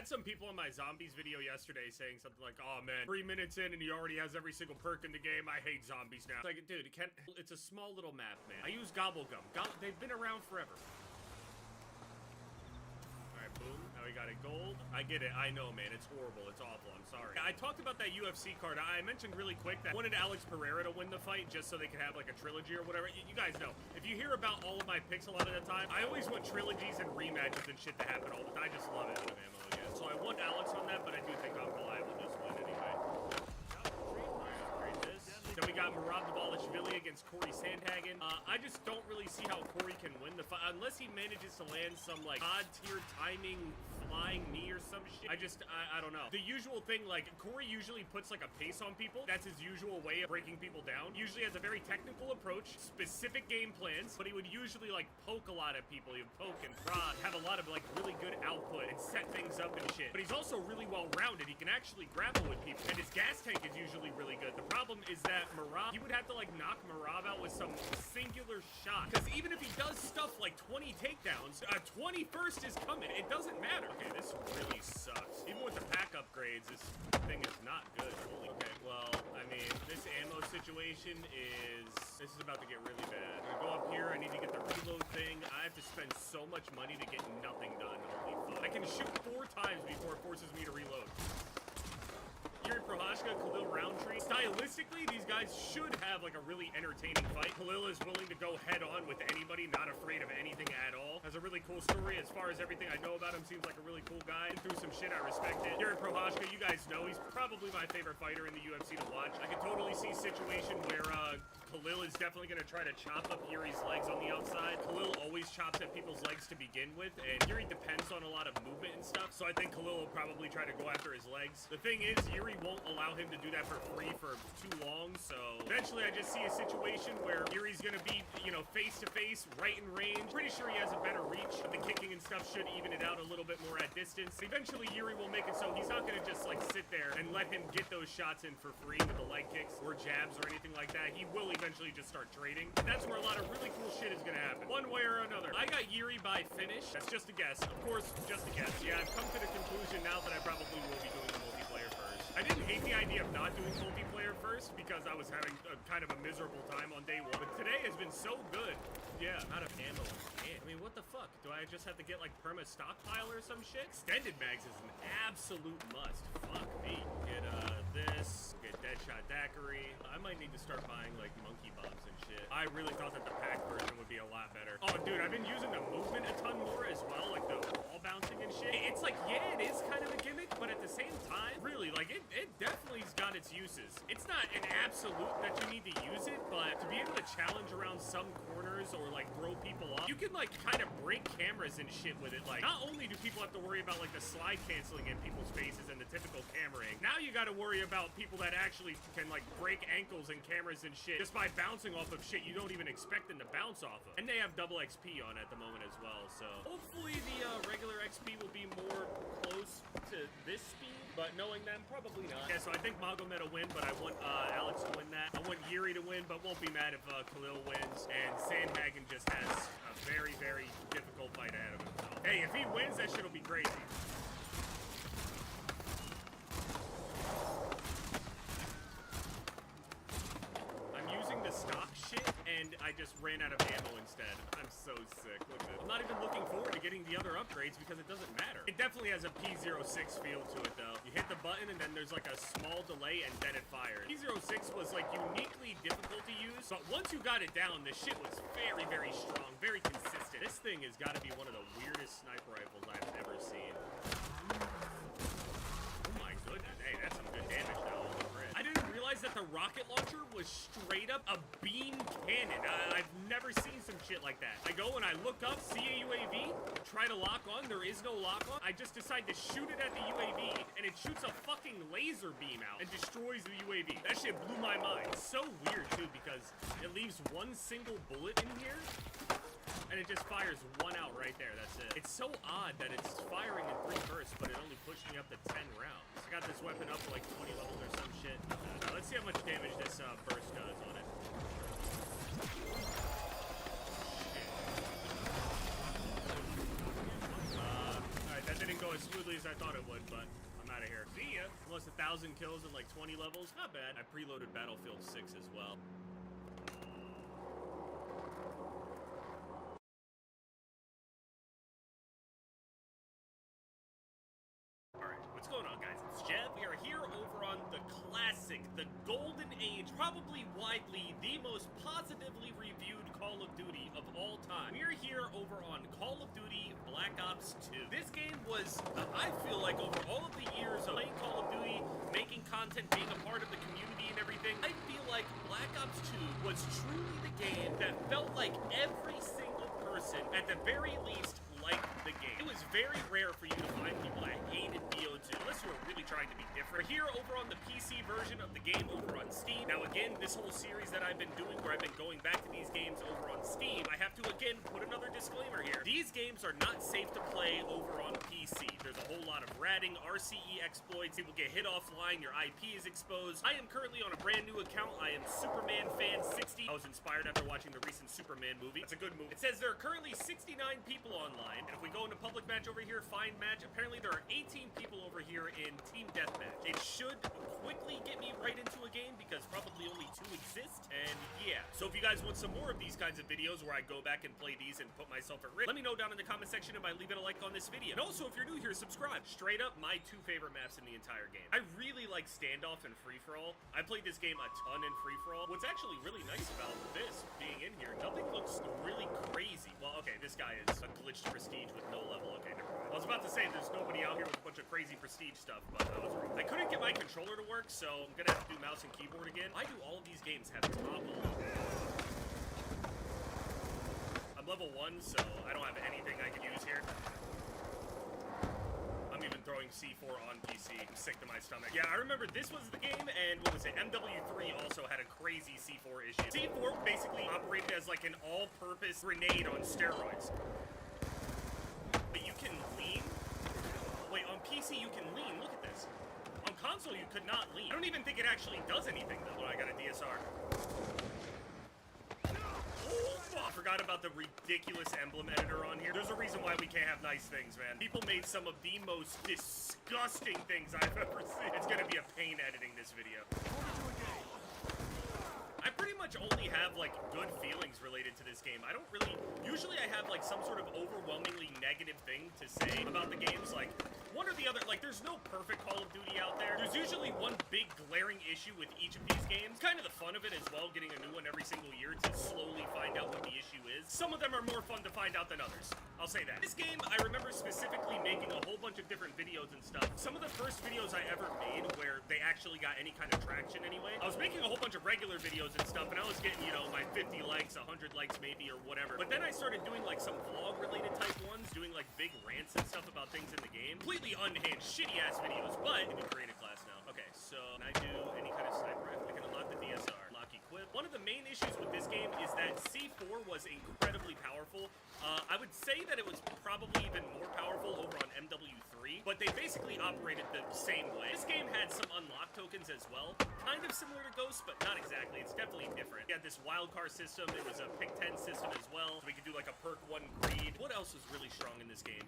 had some people on my zombies video yesterday saying something like, oh man, 3 minutes in and he already has every single perk in the game. I hate zombies now. It's like, dude, it's a small little map, man. I use Gobblegum. They've been around forever. Alright, boom. Now we got a gold. I get it. I know, man. It's horrible. It's awful. I'm sorry. I talked about that UFC card. I mentioned really quick that I wanted Alex Pereira to win the fight just so they could have like a trilogy or whatever. You guys know, if you hear about all of my picks a lot of the time, I always want trilogies and rematches and shit to happen all the time. I just love it out of ammo again. So I want Alex on that, but I do think Ankalaev will just win anyway. Then we got Merab Dvalishvili against Corey Sandhagen. I just don't really see how Corey can win the fight unless he manages to land some like odd tier timing flying knee or some shit. I don't know. The usual thing, like Corey usually puts like a pace on people. That's his usual way of breaking people down. Usually has a very technical approach, specific game plans, but he would usually like poke a lot at people. He would poke and prod, have a lot of like really good output and set things up and shit. But he's also really well rounded. He can actually grapple with people, and his gas tank is usually really good. The problem is that Merab, he would have to like knock Merab out with some singular shot. Because even if he does stuff like 20 takedowns, 21st is coming. It doesn't matter. Okay, this really sucks. Even with the pack upgrades, this thing is not good. Holy, okay, well, I mean, this ammo situation this is about to get really bad. I'm gonna go up here. I need to get the reload thing. I have to spend so much money to get nothing done. Holy fuck. I can shoot 4 times before it forces me to reload. Yuri Prohashka, Khalil Roundtree. Stylistically, these guys should have like a really entertaining fight. Khalil is willing to go head on with anybody, not afraid of anything at all. Has a really cool story. As far as everything I know about him, seems like a really cool guy. Been through some shit, I respect it. Yuri Prohashka, you guys know, he's probably my favorite fighter in the UFC to watch. I can totally see a situation where Khalil is definitely going to try to chop up Yuri's legs on the outside. Khalil always chops at people's legs to begin with, and Yuri depends on a lot of movement and stuff, so I think Khalil will probably try to go after his legs. The thing is, Yuri won't allow him to do that for free for too long, so eventually I just see a situation where Yuri's gonna be, you know, face to face, right in range. Pretty sure he has a better reach, but the kicking and stuff should even it out a little bit more at distance. Eventually Yuri will make it so he's not gonna just like sit there and let him get those shots in for free with the leg kicks or jabs or anything like that. He will eventually just start trading, and that's where a lot of really cool shit is gonna happen, one way or another. I got Yuri by finish. That's just a guess, of course, just a guess. Yeah, I've come to the conclusion now that I probably will be doing the multiplayer first. I didn't hate the idea of not doing multiplayer first because I was having a kind of a miserable time on day 1, but today has been so good. Yeah, out of ammo. Man, I mean, what the fuck? Do I just have to get like perma stockpile or some shit? Extended mags is an absolute must. Fuck me. Get this. Get Deadshot Daiquiri. I might need to start buying like monkey bombs and shit. I really thought that the pack version would be a lot better. Oh, dude, I've been using the movement a ton more as well, like the wall bouncing and shit. It's like, yeah, it is kind of a gimmick, but at the same time, really, like it definitely's got its uses. It's not an absolute that you need to use it, but to be able to challenge around some corners or like throw people off, you can like kind of break cameras and shit with it. Like, not only do people have to worry about like the slide canceling in people's faces and the typical cameraing, now you got to worry about people that actually can like break ankles and cameras and shit just by bouncing off of shit you don't even expect them to bounce off of. And they have double XP on at the moment as well, so hopefully the regular XP will be more close to this speed, but knowing them, probably not. Yeah, so I think Magomed will win, but I want Alex to win that. I want Yuri to win, but won't be mad if Khalil wins, and Sandhagen just has a very, very difficult fight ahead of him. So, hey, if he wins, that shit will be crazy. Using the stock shit, and I just ran out of ammo instead. I'm so sick. Look at it. I'm not even looking forward to getting the other upgrades because it doesn't matter. It definitely has a P06 feel to it, though. You hit the button, and then there's like a small delay, and then it fires. P06 was like uniquely difficult to use, but once you got it down, the shit was very, very strong, very consistent. This thing has got to be one of the weirdest sniper rifles I've ever seen. Oh my goodness. Hey, that's some good damage, though. I didn't realize that the rocket launcher was straight up a beam cannon. I've never seen some shit like that. I go and I look up, see a UAV, try to lock on, there is no lock on. I just decide to shoot it at the UAV, and it shoots a fucking laser beam out and destroys the UAV. That shit blew my mind. It's so weird, too, because it leaves one single bullet in here, and it just fires one out right there. That's it. It's so odd that it's firing in 3 bursts, but it only pushed me up to 10 rounds. I got this weapon up to like 20 levels or some shit. Let's see how much damage this burst does on it. Alright, that didn't go as smoothly as I thought it would. kills in like 20 levels. Not bad. I preloaded Battlefield 6 as well. What's going on, guys? It's Jeff. We are here over on the classic, the golden age, probably widely the most positively reviewed Call of Duty of all time. We are here over on Call of Duty Black Ops 2. This game was, I feel like over all of the years of playing Call of Duty, making content, being a part of the community and everything, I feel like Black Ops 2 was truly the game that felt like every single person, at the very least, liked the game. It was very rare for you to find people that hated BO2, unless you were really trying to be different. We're here over on the PC version of the game over on Steam. Now again, this whole series that I've been doing, where I've been going back to these games over on Steam, I have to again put another disclaimer here. These games are not safe to play over on PC. There's a whole lot of ratting, RCE exploits, people get hit offline, your IP is exposed. I am currently on a brand new account. I am Superman Fan 60. I was inspired after watching the recent Superman movie. That's a good movie. It says there are currently 69 people online. And if we go into public match over here, find match, apparently there are 18 people over here in team deathmatch. It should quickly get me right into a game because probably only 2 exist. And yeah, so if you guys want some more of these kinds of videos where I go back and play these and put myself at risk, let me know down in the comment section and by leaving a like on this video. And also, if you're new here, subscribe. Straight up, my 2 favorite maps in the entire game. I really like Standoff and Free-for-all. I played this game a ton in Free-for-all. What's actually really nice about this being in here, nothing looks really crazy. Well, okay, this guy is a glitched prestige with no level. Okay, never mind. I was about to say there's nobody out here with a bunch of crazy prestige stuff, but I was wrong. I couldn't get my controller to work, so I'm gonna have to do mouse and keyboard again. Why do all of these games have toggle? I'm level 1, so I don't have anything I can use here. I'm even throwing C4 on PC. I'm sick to my stomach. Yeah, I remember this was the game, and what was it? MW3 also had a crazy C4 issue. C4 basically operated as like an all-purpose grenade on steroids. But you can lean? Wait, on PC you can lean. Look at this. On console you could not lean. I don't even think it actually does anything, though. Oh, I got a DSR. Oh, I forgot about the ridiculous emblem editor on here. There's a reason why we can't have nice things, man. People made some of the most disgusting things I've ever seen. It's gonna be a pain editing this video. I pretty much only have, like, good feelings related to this game. I don't really... Usually I have, like, some sort of overwhelmingly negative thing to say about the games. Like, one or the other... Like, there's no perfect Call of Duty out there. There's usually one big glaring issue with each of these games. Kind of the fun of it as well, getting a new one every single year to slowly find out what the issue is. Some of them are more fun to find out than others. I'll say that. This game, I remember specifically making a whole bunch of different videos and stuff. Some of the first videos I ever made where they actually got any kind of traction anyway, I was making a whole bunch of regular videos and stuff, and I was getting, you know, my 50 likes, 100 likes maybe, or whatever. But then I started doing, like, some vlog-related type ones, doing, like, big rants and stuff about things in the game. Completely unhinged, shitty-ass videos, but in the creative class now. Okay, so can I do any kind of sniper rifle? I can unlock the DSR. Lock equip. One of the main issues with this game is that C4 was incredibly powerful. I would say that it was probably even more powerful over on MW3, but they basically operated the same way. This game had some unlock tokens as well, kind of similar to Ghost, but not exactly. It's definitely different. We had this wildcard system. It was a pick 10 system as well, so we could do like a perk 1 greed. What else was really strong in this game?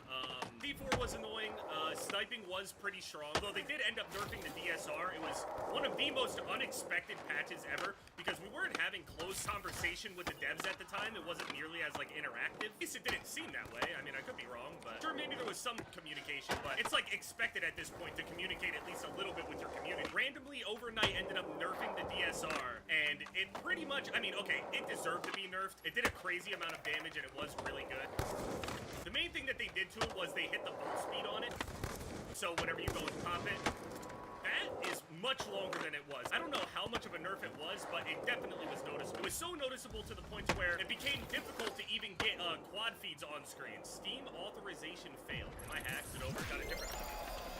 C4 was annoying. Sniping was pretty strong, although they did end up nerfing the DSR. It was one of the most unexpected patches ever because we weren't having close conversation with the devs at the time. It wasn't nearly as like interactive. At least it didn't seem that way. I mean, I could be wrong, but sure, maybe there was some communication, but it's like expected at this point to communicate at least a little bit with your community. Randomly overnight ended up nerfing the DSR, and it pretty much, I mean, okay, it deserved to be nerfed. It did a crazy amount of damage, and it was really good. The main thing that they did to it was they hit the bolt speed on it, so whenever you go and pop it, that is much longer than it was. I don't know how much of a nerf it was, but it definitely was noticeable. It was so noticeable to the point where it became difficult to even get quad feeds on screen. Steam authorization failed. Am I hacked it over? Got a different one.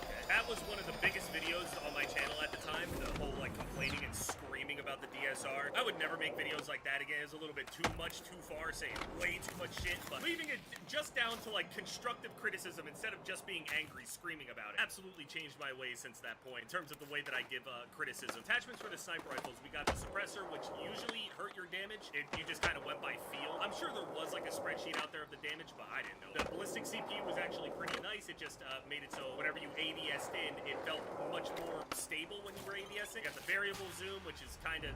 Okay. That was one of the biggest videos on my channel at the time. The whole like complaining and screaming about the DSR. I would never make videos like that again. It's a little bit too much, too far, saying way too much shit, but leaving it just down to like constructive criticism instead of just being angry, screaming about it. Absolutely changed my ways since that point in terms of the way that I give criticism. Attachments for the sniper rifles, we got the suppressor, which usually hurt your damage. You just kind of went by feel. I'm sure there was like a spreadsheet out there of the damage, but I didn't know. The ballistic CPU was actually pretty nice. It just made it so whenever you ADS'd in, it felt much more stable when you were ADSing. You got the variable zoom, which is kind of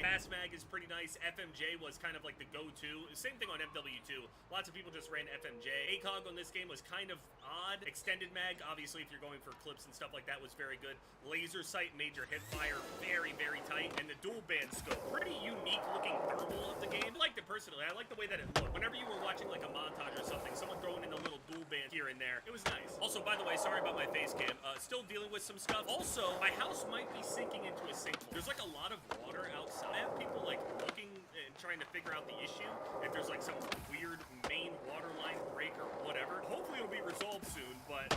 fast mag is pretty nice. FMJ was kind of like the go-to. Same thing on MW2. Lots of people just ran FMJ. ACOG on this game was kind of odd. Extended mag, obviously, if you're going for clips and stuff like that, was very good. Laser sight made your hip fire very, very tight. And the dual band scope, pretty unique looking thermal of the game. I liked it personally. I like the way that it looked. Whenever you were watching like a montage or something, someone throwing in a little dual band here and there, it was nice. Also, by the way, sorry about my face cam. Still dealing with some stuff. Also, my house might be sinking into a sinkhole. There's like a lot of water outside. I have people like looking and trying to figure out the issue. If there's like some weird main water line break or whatever. Hopefully it'll be resolved soon, but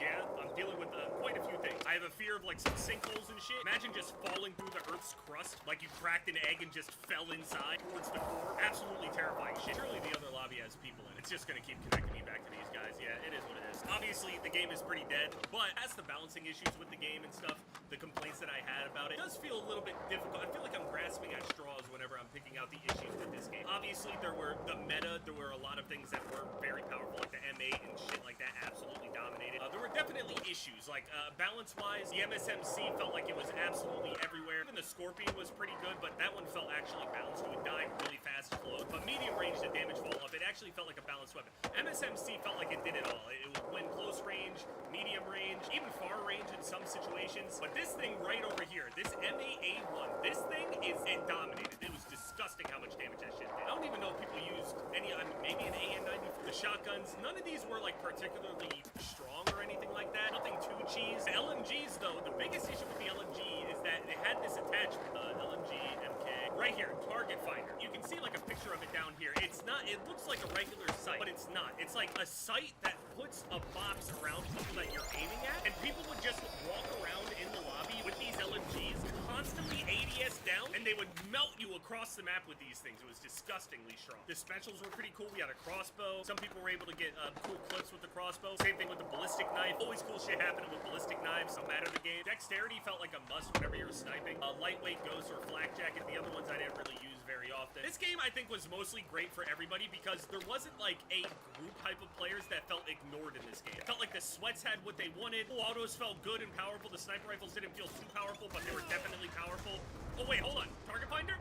yeah, I'm dealing with quite a few things. I have a fear of like some sinkholes and shit. Imagine just falling through the Earth's crust, like you cracked an egg and just fell inside towards the core. Absolutely terrifying shit. Surely the other lobby has people in it. It's just gonna keep connecting me back to these guys. Yeah, it is what it is. Obviously, the game is pretty dead, but as the balancing issues with the game and stuff, the complaints that I had about it, does feel a little bit difficult. I feel like I'm grasping at straws whenever I'm picking out the issues with this game. Obviously, there were the meta. There were a lot of things that were very powerful, like the M8 and shit like that absolutely dominated. There were definitely issues, like balance-wise, the MSMC felt like it was absolutely everywhere. Even the Scorpion was pretty good, but that one felt actually balanced. It would die really fast close. But medium range, the damage fall off. It actually felt like a balanced weapon. MSMC felt like it did it all. It would win close range, medium range, even far range in some situations. But this thing right over here, this M8A1, this thing it dominated. It was disgusting how much damage that shit did. I don't even know if people used any, I mean, maybe an AN-90 for the shotguns. None of these were like particularly strong or anything like that. Nothing too cheese. The LMGs though, the biggest issue with the LMG is that it had this attachment, LMG MK, right here, target finder. You can see like a picture of it down here. It's not, it looks like a regular sight, but it's not. It's like a sight that puts a box around people that you're aiming at, and people would just walk around in the lobby with these LMGs, constantly ADS down, and they would melt you across the map with these things. It was disgustingly strong. The specials were pretty cool. We had a crossbow. Some people were able to get cool clips with the crossbow. Same thing with the ballistic knife. Always cool shit happening with ballistic knives, no matter the game. Dexterity felt like a must whenever you were sniping. Lightweight ghost or flak jacket. The other ones I didn't really use very often. This game, I think, was mostly great for everybody because there wasn't like a group type of players that felt ignored in this game. It felt like the sweats had what they wanted. Full autos felt good and powerful. The sniper rifles didn't feel too powerful, but they were definitely powerful. Oh wait, hold on. Target finder?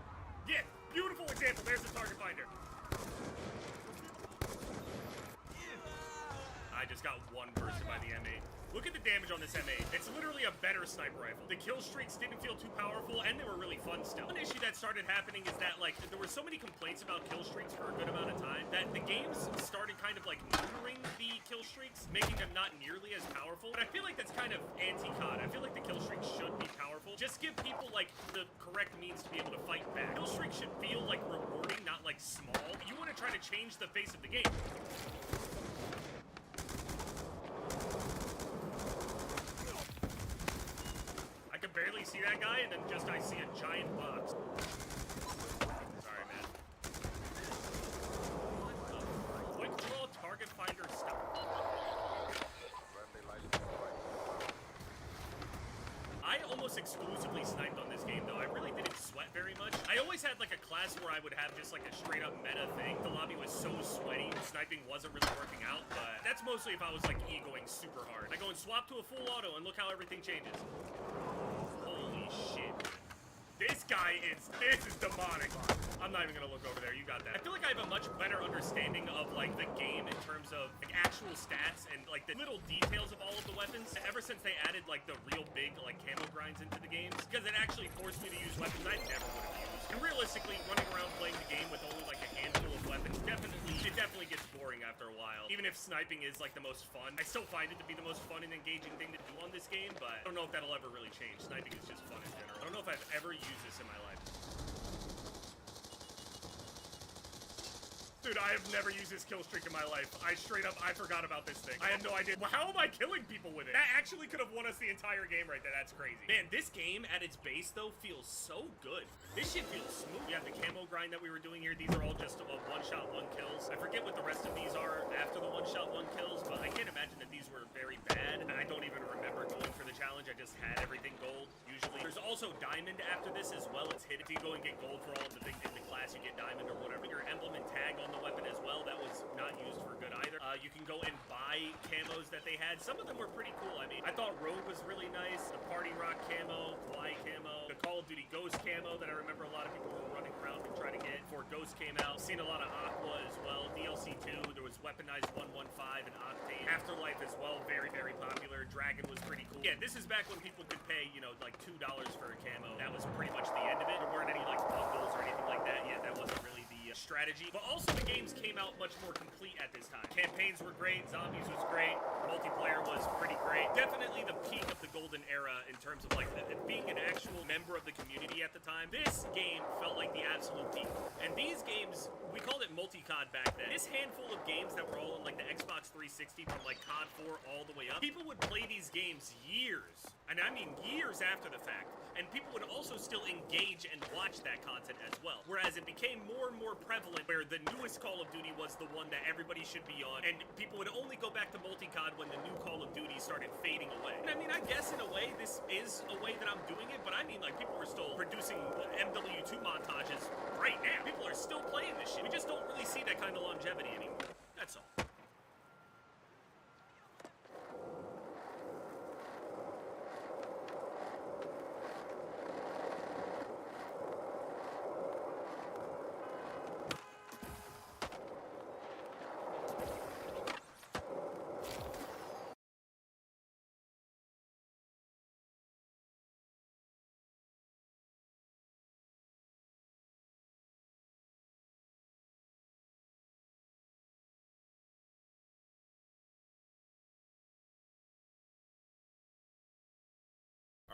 Yeah, beautiful example. There's the target finder. I just got one bursted by the M8. Look at the damage on this M8. It's literally a better sniper rifle. The kill streaks didn't feel too powerful, and they were really fun still. One issue that started happening is that, like, there were so many complaints about kill streaks for a good amount of time that the games started kind of, like, neutering the kill streaks, making them not nearly as powerful. But I feel like that's kind of anti-COD. I feel like the kill streaks should be powerful. Just give people, like, the correct means to be able to fight back. Kill streaks should feel, like, rewarding, not, like, small. You want to try to change the face of the game. Barely see that guy, and then just I see a giant box. Sorry, man. What the fuck? Quick draw target finder stuff. I almost exclusively sniped on this game, though. I really didn't sweat very much. I always had like a class where I would have just like a straight up meta thing. The lobby was so sweaty, sniping wasn't really working out, but that's mostly if I was like egoing super hard. I go and swap to a full auto and look how everything changes. Shit. This is demonic. I'm not even gonna look over there. You got that. I feel like I have a much better understanding of like the game in terms of like actual stats and like the little details of all of the weapons ever since they added like the real big like camo grinds into the games, because it actually forced me to use weapons I never would have used. And realistically, running around playing the game with only like a handful of weapons it definitely gets boring after a while. Even if sniping is like the most fun, I still find it to be the most fun and engaging thing to do on this game, but I don't know if that'll ever really change. Sniping is just fun in general. I don't know if I've ever used this in my life. Dude, I have never used this kill streak in my life. I forgot about this thing. I had no idea. Well, how am I killing people with it? That actually could have won us the entire game right there. That's crazy. Man, this game at its base, though, feels so good. This shit feels smooth. You have the camo grind that we were doing here. These are all just one-shot, one-kills. I forget what the rest of these are after the one-shot, one-kills, but I can't imagine that these were very bad. And I don't even remember going for the challenge. I just had everything gold, usually. There's also diamond after this as well. It's hidden. If you go and get gold for all of the things in the class, you get diamond or whatever. Your emblem and tag on the weapon as well. That was not used for good either. You can go and buy camos that they had. Some of them were pretty cool. I mean, I thought Rogue was really nice. The Party Rock camo, Hawaii camo, the Call of Duty Ghost camo that I remember a lot of people were running around and trying to get before Ghost came out. Seen a lot of Aqua as well. DLC 2, there was Weaponized 115 and Octane. Afterlife as well, very, very popular. Dragon was pretty cool. Yeah, this is back when people could pay, you know, like $2 for a camo. That was pretty much the end of it. There weren't any like bundles or anything like that yet. That wasn't really the strategy. But also the games came out much more complete at this time. Campaigns were great. Zombies was great. Multiplayer was pretty great. Definitely the peak of the golden era in terms of like being an actual member of the community at the time. This game felt like the absolute peak. And these games, we called it multi-COD back then. This handful of games that were all in like the Xbox 360 from like COD 4 all the way up, people would play these games years, and I mean years after the fact, and people would also still engage and watch that content as well. Whereas it became more and more prevalent where the newest Call of Duty was the one that everybody should be on, and people would only go back to multi-COD when the new Call of Duty started fading away. And I mean, I guess in a way, this is a way that I'm doing it, but I mean, like, people are still producing MW2 montages right now. People are still playing this shit. We just don't really see that kind of longevity anymore. That's all.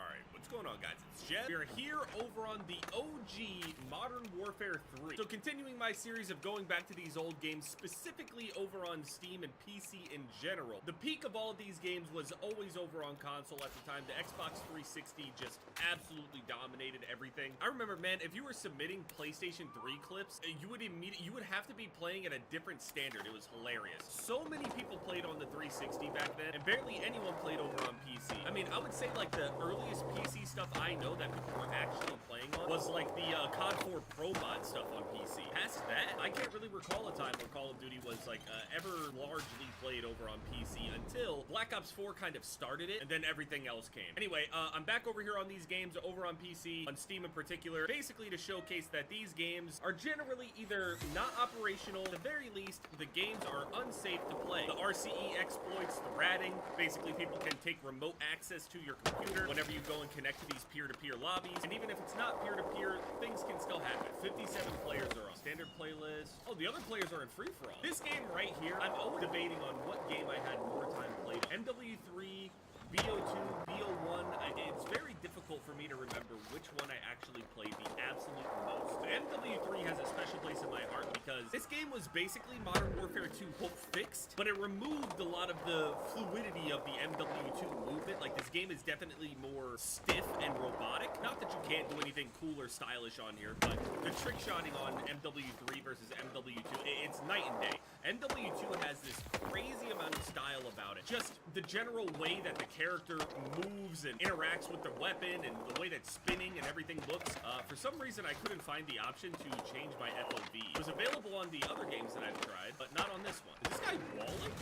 Alright, what's going on, guys? It's Jeb. We're here over on the OG Modern Warfare 3. So continuing my series of going back to these old games, specifically over on Steam and PC in general. The peak of all of these games was always over on console at the time. The Xbox 360 just absolutely dominated everything. I remember, man, if you were submitting PlayStation 3 clips, you would have to be playing at a different standard. It was hilarious. So many people played on the 360 back then, and barely anyone played over on PC. I mean, I would say like the earliest PC stuff I know that people were actually playing on was like the COD 4 Pro mod stuff on PC. Past that, I can't really recall a time where Call of Duty was like ever largely played over on PC until Black Ops 4 kind of started it, and then everything else came. Anyway, I'm back over here on these games over on PC, on Steam in particular, basically to showcase that these games are generally either not operational, at the very least, the games are unsafe to play. The RCE exploits, the ratting, basically people can take remote access to your computer whenever you go and connect to these peer-to-peer lobbies, and even if it's not peer-to-peer, things can still happen. 57 players are on standard playlist. Oh, the other players are in free-for-all. This game right here, I'm always debating on what game I had more time played on. MW3, BO2, BO1, it's very difficult for me to remember which one I actually played the absolute most. MW3 has a special place in my heart because this game was basically Modern Warfare 2 fixed, but it removed a lot of the fluidity of the MW2 movement. Like, this game is definitely more stiff and robotic. Not that you can't do anything cool or stylish on here, but the trick shotting on MW3 versus MW2, it's night and day. MW2 has this crazy amount of style about it. Just the general way that the character moves and interacts with the weapon and the way that spinning and everything looks. For some reason, I couldn't find the option to change my FOV. It was available on the other games that I've tried, but not on this one. Is this guy walling?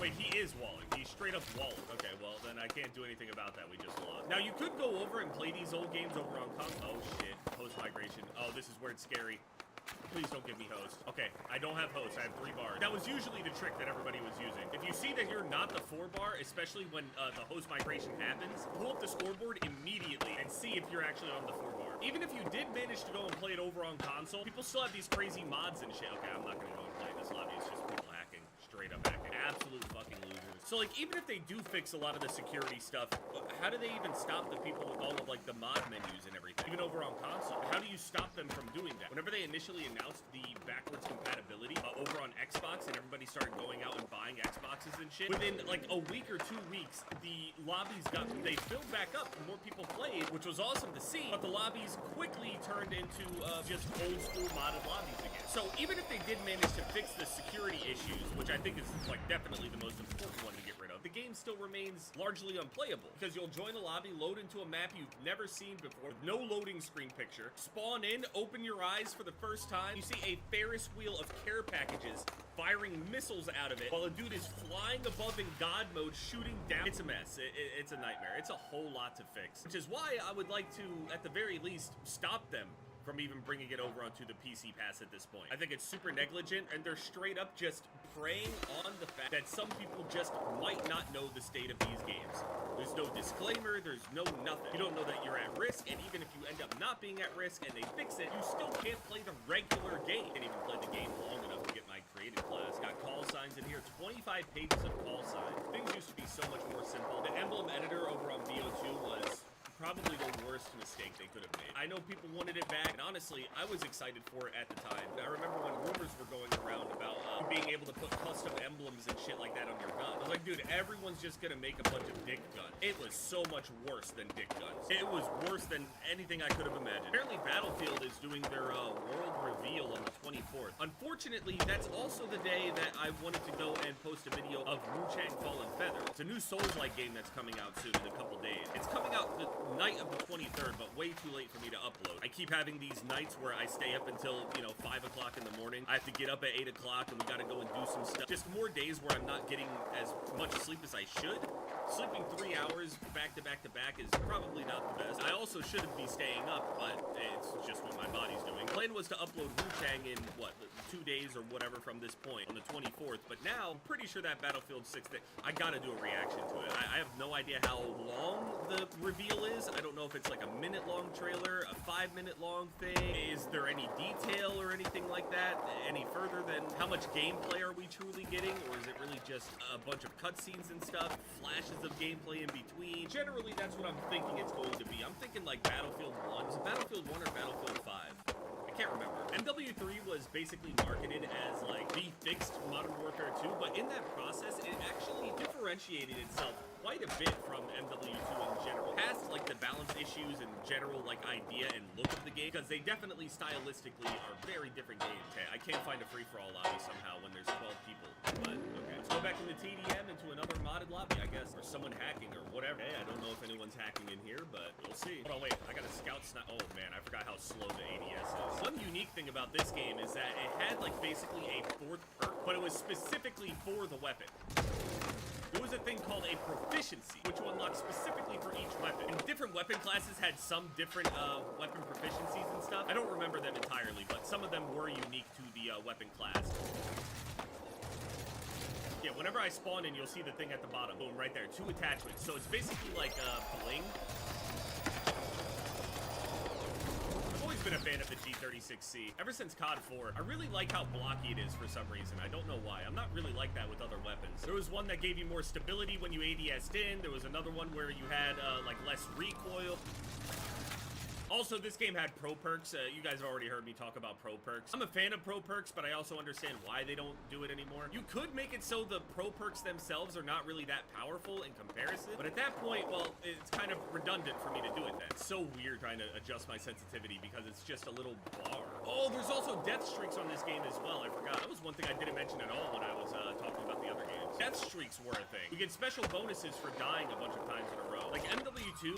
Wait, he is walling. He's straight up walling. Okay, well, then I can't do anything about that. We just lost. Now, you could go over and play these old games over on console. Oh, shit. Post-migration. Oh, this is where it's scary. Please don't give me host. Okay, I don't have host. I have 3 bars. That was usually the trick that everybody was using. If you see that you're not the 4 bar, especially when the host migration happens, pull up the scoreboard immediately and see if you're actually on the 4 bar. Even if you did manage to go and play it over on console, people still have these crazy mods and shit. Okay, I'm not gonna go and play this lobby. It's just people hacking. Straight up hacking. Absolute fucking losers. So, like, even if they do fix a lot of the security stuff, how do they even stop the people with all of, like, the mod menus and everything? Even over on console, how do you stop them from doing that? Whenever they initially announced the backwards compatibility over on Xbox and everybody started going out and buying Xboxes and shit, within, like, a week or 2 weeks, the lobbies they filled back up, more people played, which was awesome to see, but the lobbies quickly turned into just old school modded lobbies again. So even if they did manage to fix the security issues, which I think is, like, definitely the most important one to get rid of, the game still remains largely unplayable, because you'll join a lobby, load into a map you've never seen before, with no loading screen picture, spawn in, open your eyes for the first time, you see a Ferris wheel of care packages firing missiles out of it, while a dude is flying above in God mode, shooting down. It's a mess. It's a nightmare. It's a whole lot to fix, which is why I would like to, at the very least, stop them from even bringing it over onto the PC Pass at this point. I think it's super negligent, and they're straight up just preying on the fact that some people just might not know the state of these games. There's no disclaimer, there's no nothing. You don't know that you're at risk, and even if you end up not being at risk and they fix it, you still can't play the regular game. Can't even play the game long enough to get my creative class. Got call signs in here, 25 pages of call signs. Things used to be so much more simple. The emblem editor over on BO2 was probably the worst mistake they could have made. I know people wanted it back, and honestly, I was excited for it at the time. I remember when rumors were going around about being able to put custom emblems and shit like that on your gun. I was like, dude, everyone's just gonna make a bunch of dick guns. It was so much worse than dick guns. It was worse than anything I could have imagined. Apparently, Battlefield is doing their world reveal on the 24th. Unfortunately, that's also the day that I wanted to go and post a video of Wu Chang Fallen Feather. It's a new Souls-like game that's coming out soon in a couple days. It's coming out the night of the 23rd, but way too late for me to upload. I keep having these nights where I stay up until, 5 o'clock in the morning. I have to get up at 8 o'clock, and we gotta go and do some stuff. Just more days where I'm not getting as much sleep as I should. Sleeping 3 hours back to back to back is probably not the best. I also shouldn't be staying up, but it's just what my body's doing. The plan was to upload Wu Chang in, 2 days or whatever from this point, on the 24th, but now, I'm pretty sure that Battlefield 6 thing, I gotta do a reaction to it. I have no idea how long the reveal is. I don't know if it's like a minute-long trailer, a 5-minute long thing. Is there any detail or anything like that? Any further than how much gameplay are we truly getting? Or is it really just a bunch of cutscenes and stuff? Flashes of gameplay in between? Generally, that's what I'm thinking it's going to be. I'm thinking like Battlefield 1. Is it Battlefield 1 or Battlefield 5? Can't remember. MW3 was basically marketed as like the fixed Modern Warfare 2, but in that process, it actually differentiated itself quite a bit from MW2 in general. Past like the balance issues and general like idea and look of the game, because they definitely stylistically are very different games. Okay, I can't find a free-for-all lobby somehow when there's 12 people, but okay. Let's go back from the TDM into another modded lobby, I guess, or someone hacking or whatever. Hey, I don't know if anyone's hacking in here, but we'll see. Hold on, wait, I got a scout snipe. Oh man, I forgot how slow the ADS is. One unique thing about this game is that it had like basically a fourth perk, but it was specifically for the weapon. There was a thing called a proficiency, which you unlock specifically for each weapon. And different weapon classes had some different weapon proficiencies and stuff. I don't remember them entirely, but some of them were unique to the weapon class. Yeah, whenever I spawn in, you'll see the thing at the bottom. Boom, right there. 2 attachments. So it's basically like bling. Been a fan of the G36C ever since COD 4. I really like how blocky it is for some reason. I don't know why. I'm not really like that with other weapons. There was one that gave you more stability when you ADS'd in. There was another one where you had like less recoil. Also, this game had pro perks. You guys have already heard me talk about pro perks. I'm a fan of pro perks, but I also understand why they don't do it anymore. You could make it so the pro perks themselves are not really that powerful in comparison, but at that point, well, it's kind of redundant for me to do it then. It's so weird trying to adjust my sensitivity because it's just a little bar. Oh, there's also death streaks on this game as well. I forgot. That was one thing I didn't mention at all when I was talking about the other games. Death streaks were a thing. We get special bonuses for dying a bunch of times in a row. Like MW2,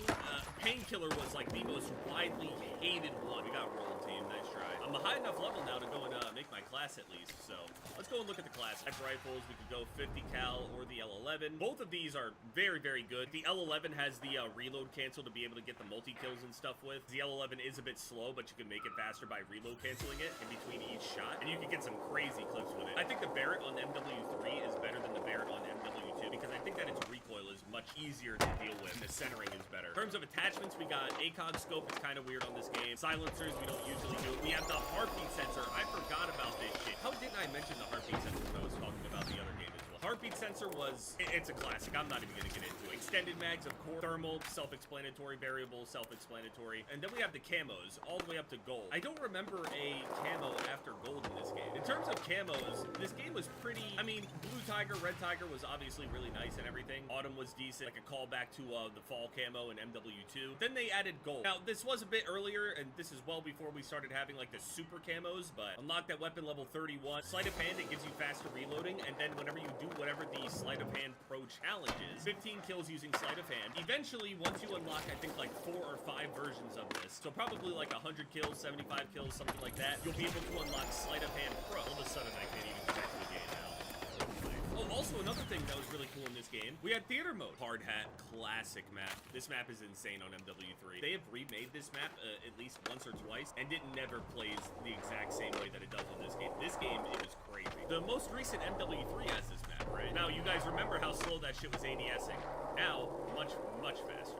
Painkiller was like the most widely hated one. We got rolled, team. Nice try. I'm a high enough level now to go and make my class at least. So let's go and look at the class. Type rifles. We could go 50 cal or the L11. Both of these are very, very good. The L11 has the reload cancel to be able to get the multi-kills and stuff with. The L11 is a bit slow, but you can make it faster by reload canceling it in between each shot. And you can get some crazy clips with it. I think the Barrett on MW3 is better than the Barrett on MW2 because I think that its recoil is much easier to deal with. The centering is better. In terms of attachments, we got ACOG scope. It's kind of weird on this game. Silencers, we don't usually do. We have the heartbeat sensor. I forgot about this shit. How didn't I mention the heartbeat sensor when I was talking about the other game as well? Heartbeat sensor was, it's a classic. I'm not even gonna get into it. Extended mags, of course. Thermal, self-explanatory. Variable, self-explanatory. And then we have the camos, all the way up to gold. I don't remember a camo after gold in this game. In terms of camos, this game was pretty, I mean, Blue Tiger, Red Tiger was obviously really nice and everything. Autumn was decent, like a callback to the fall camo in MW2. Then they added gold. Now, this was a bit earlier, and this is well before we started having like the super camos, but unlock that weapon level 31. Sleight of hand, it gives you faster reloading, and then whenever you do whatever the sleight of hand pro challenge is, 15 kills using sleight of hand. Eventually, once you unlock, I think, like 4 or 5 versions of this, so probably like 100 kills, 75 kills, something like that, you'll be able to unlock sleight of hand pro. All of a sudden, I can't even get back to the game now. Oh, also another thing that was really cool in this game, we had theater mode. Hard Hat, classic map. This map is insane on MW3. They have remade this map at least once or twice, and it never plays the exact same way that it does in this game. This game, it was crazy. The most recent MW3 has this map, right? Now, you guys remember how slow that shit was ADSing. Now, much, much faster.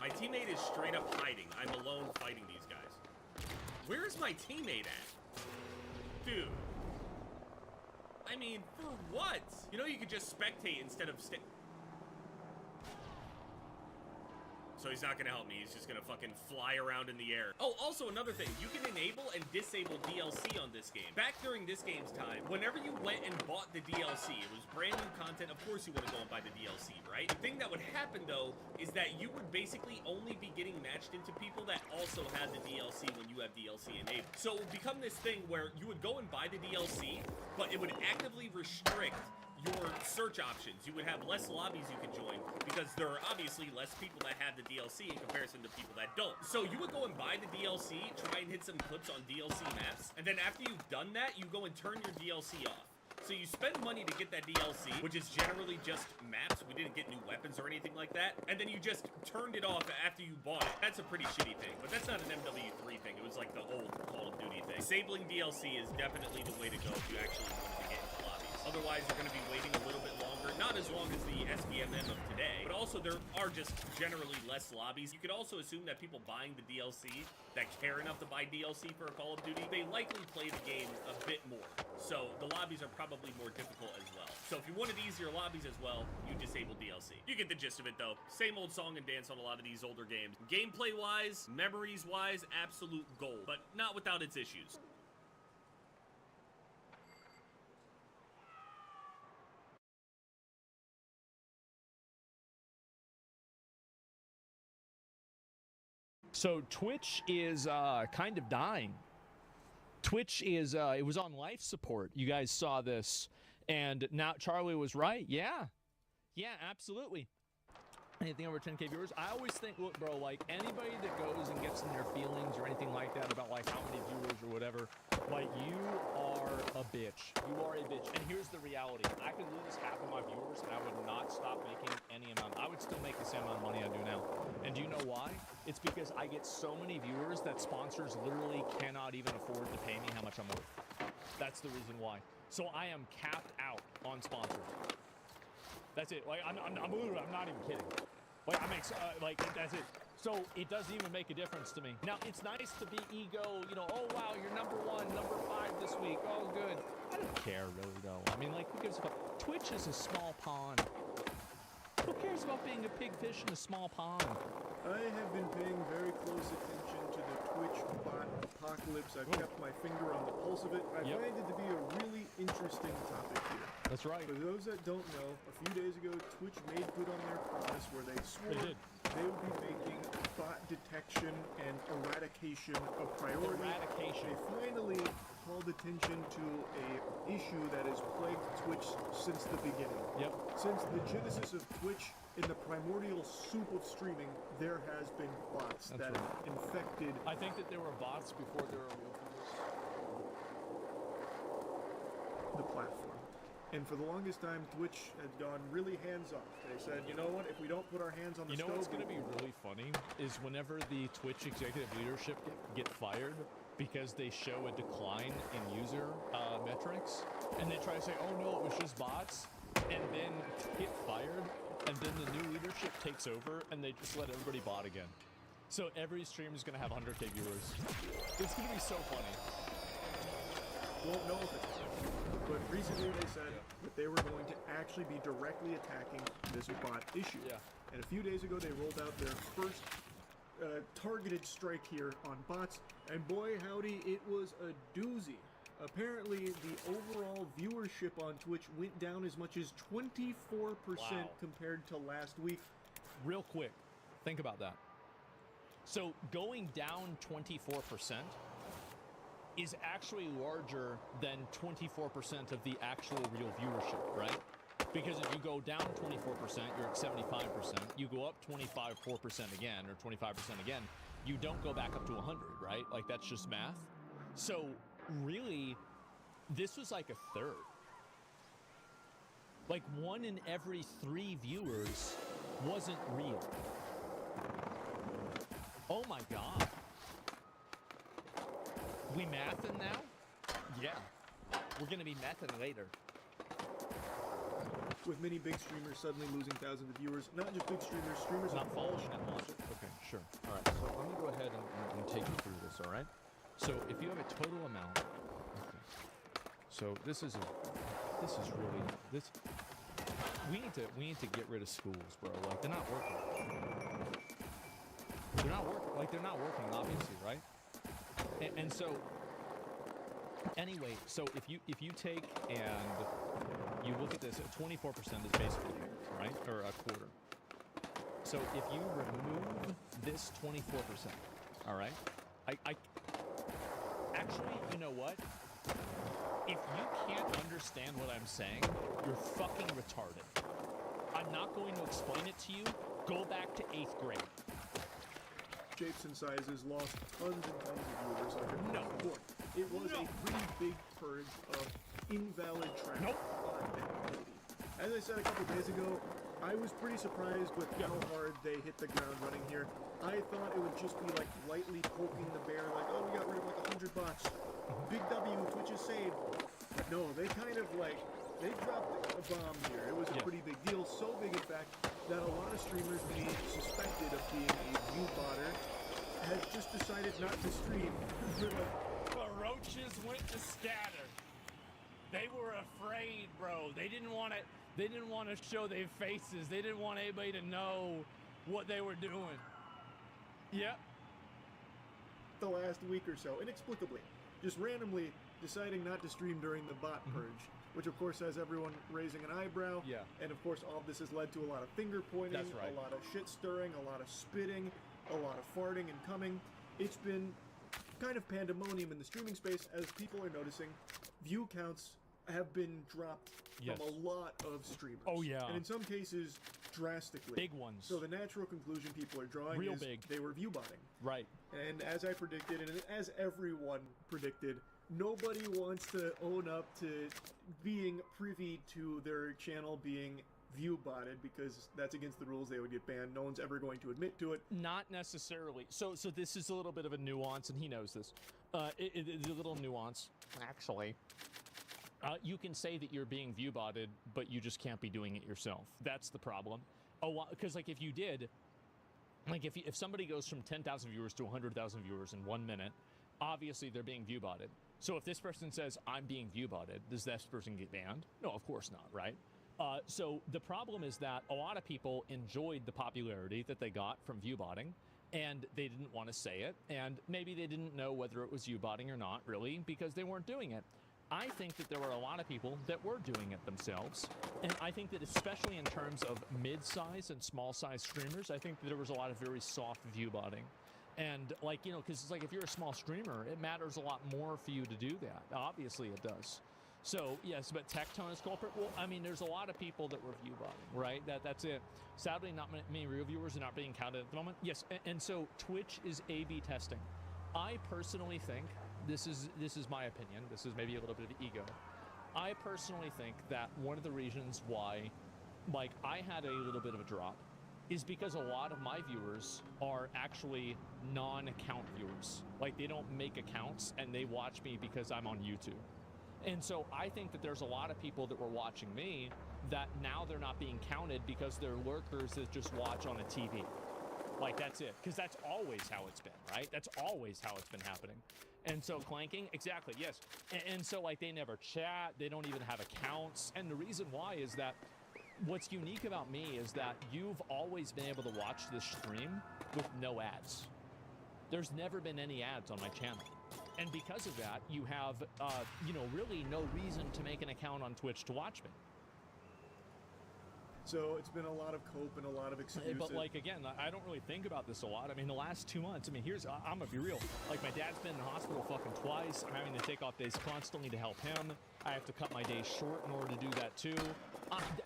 My teammate is straight up hiding. I'm alone fighting these guys. Where is my teammate at? Dude. I mean, for what? You know, you could just spectate instead of so he's not gonna help me. He's just gonna fucking fly around in the air. Oh, also another thing. You can enable and disable DLC on this game. Back during this game's time, whenever you went and bought the DLC, it was brand new content. Of course you want to go and buy the DLC, right? The thing that would happen, though, is that you would basically only be getting matched into people that also had the DLC when you have DLC enabled. So it would become this thing where you would go and buy the DLC, but it would actively restrict your search options. You would have less lobbies you could join because there are obviously less people that have the DLC in comparison to people that don't. So you would go and buy the DLC, try and hit some clips on DLC maps, and then after you've done that, you go and turn your DLC off. So you spend money to get that DLC, which is generally just maps. We didn't get new weapons or anything like that. And then you just turned it off after you bought it. That's a pretty shitty thing, but that's not an MW3 thing. It was like the old Call of Duty thing. Disabling DLC is definitely the way to go if you actually want to get into lobbies. Otherwise, you're going to be waiting a little bit longer. Not as long as the SBMM of today, but also there are just generally less lobbies. You could also assume that people buying the DLC that care enough to buy DLC for a Call of Duty, they likely play the game a bit more. So the lobbies are probably more difficult as well. So if you wanted easier lobbies as well, you disable DLC. You get the gist of it though. Same old song and dance on a lot of these older games. Gameplay-wise, memories-wise, absolute gold, but not without its issues. So Twitch is kind of dying. Twitch is, it was on life support. You guys saw this. And now Charlie was right. Yeah. Yeah, absolutely. Anything over 10K viewers? I always think, look, bro, like anybody that goes and gets in their feelings or anything like that about like how many viewers or whatever, like you are a bitch. You are a bitch. And here's the reality. I could lose half of my viewers and I would not stop making any amount. I would still make the same amount of money I do now. And do you know why? It's because I get so many viewers that sponsors literally cannot even afford to pay me how much I'm worth. That's the reason why. So I am capped out on sponsors. That's it. Like I'm literally, I'm not even kidding. Like I make like that's it. So it doesn't even make a difference to me. Now it's nice to be ego. You know, oh wow, you're number 1, number 5 this week. Oh good. I don't care really though. I mean, like who gives a fuck? Twitch is a small pond. Who cares about being a big fish in a small pond? I have been paying very close attention to the Twitch bot apocalypse. I've kept my finger on the pulse of it. I find it to be a really interesting topic here. That's right. For those that don't know, a few days ago, Twitch made good on their promise where they swore they would be making bot detection and eradication a priority. Eradication. They finally called attention to a issue that has plagued Twitch since the beginning. Yep. Since the genesis of Twitch, in the primordial soup of streaming, there has been bots that have infected. I think that there were bots before there were real the platform. And for the longest time, Twitch had gone really hands-off. They said, you know what, if we don't put our hands on the stove... You know what's going to be really funny is whenever the Twitch executive leadership get fired because they show a decline in user metrics, and they try to say, oh no, it was just bots, and then get fired, and then the new leadership takes over, and they just let everybody bot again. So every stream is gonna have 100K viewers. It's gonna be so funny. Won't know if it's but recently they said that they were going to actually be directly attacking this bot issue. Yeah. And a few days ago they rolled out their first targeted strike here on bots, and boy howdy, it was a doozy. Apparently, the overall viewership on Twitch went down as much as 24% Wow. compared to last week. Real quick, think about that. So going down 24% is actually larger than 24% of the actual real viewership, right? Because if you go down 24%, you're at 75%. You go up 4% again, or 25% again, you don't go back up to 100, right? Like, that's just math. So, really, this was like a third. Like, 1 in every 3 viewers wasn't real. Oh my god. We mathin' now? Yeah. We're gonna be mathin' later. With many big streamers suddenly losing thousands of viewers, not just big streamers, streamers Not of all falling at once. genres. Okay, sure. All right, so let me go ahead and take you through this, all right? So if you have a total amount, okay. So this is really, we need to get rid of schools, bro. Like, they're not working. They're not working, like, they're not working, obviously, right? And so, anyway, so if you take and you look at this, 24% is basically half, right? Or a quarter. So if you remove this 24%, all right? I actually, you know what? If you can't understand what I'm saying, you're fucking retarded. I'm not going to explain it to you. Go back to 8th grade. Japes and Sizes lost tons and tons of viewers like it No. before. It was No. a pretty big purge of invalid traffic Nope. on activity. As I said a couple days ago, I was pretty surprised with how hard they hit the ground running here. I thought it would just be like lightly poking the bear, like, oh, we got rid of like 100 bots. Big W, Twitch is saved. But no, they kind of like, they dropped a bomb here. It was a Yeah. pretty big deal, so big in fact that a lot of streamers they suspected of being a view botter has just decided not to stream. They're like, The roaches went to scatter. They were afraid, bro. They didn't want to show their faces. They didn't want anybody to know what they were doing. Yep. the last week or so, inexplicably, just randomly deciding not to stream during the bot purge, which of course has everyone raising an eyebrow. Yeah. And of course, all of this has led to a lot of finger pointing, That's right. a lot of shit stirring, a lot of spitting, a lot of farting and coming. It's been kind of pandemonium in the streaming space as people are noticing view counts have been dropped Yes. from a lot of streamers. Oh, yeah. And in some cases, drastically. Big ones. So the natural conclusion people are drawing Real is big. they were view botting. Right. And as I predicted, and as everyone predicted, nobody wants to own up to being privy to their channel being view botted because that's against the rules. They would get banned. No one's ever going to admit to it. Not necessarily. So this is a little bit of a nuance, and he knows this. It's a little nuance, actually. You can say that you're being view botted, but you just can't be doing it yourself. That's the problem. Because like if you did, like if somebody goes from 10,000 viewers to 100,000 viewers in 1 minute, obviously they're being view botted. So if this person says I'm being view botted, does this person get banned? No, of course not, right? So the problem is that a lot of people enjoyed the popularity that they got from view botting, and they didn't want to say it, and maybe they didn't know whether it was view botting or not, really, because they weren't doing it. I think that there were a lot of people that were doing it themselves, and I think that especially in terms of mid-size and small-size streamers, I think that there was a lot of very soft view botting. And like, you know, because it's like if you're a small streamer, it matters a lot more for you to do that. Obviously it does. So yes, but Tectone is culprit. Well, I mean, there's a lot of people that were view botting, right? That's it. Sadly, not many real viewers are not being counted at the moment. Yes, and so Twitch is A/B testing. I personally think this is my opinion. This is maybe a little bit of ego. I personally think that one of the reasons why, like, I had a little bit of a drop is because a lot of my viewers are actually non-account viewers. Like, they don't make accounts and they watch me because I'm on YouTube. And so I think that there's a lot of people that were watching me that now they're not being counted because they're lurkers that just watch on a TV. Like, that's it. Because that's always how it's been, right? That's always how it's been happening. And so clanking, exactly, yes. And so, like, they never chat. They don't even have accounts. And the reason why is that what's unique about me is that you've always been able to watch this stream with no ads. There's never been any ads on my channel. And because of that, you have, you know, really no reason to make an account on Twitch to watch me. So it's been a lot of cope and a lot of excuses. But, like, again, I don't really think about this a lot. I mean, the last 2 months, I mean, I'm gonna be real. Like, my dad's been in the hospital fucking twice. I'm having to take off days constantly to help him. I have to cut my days short in order to do that, too.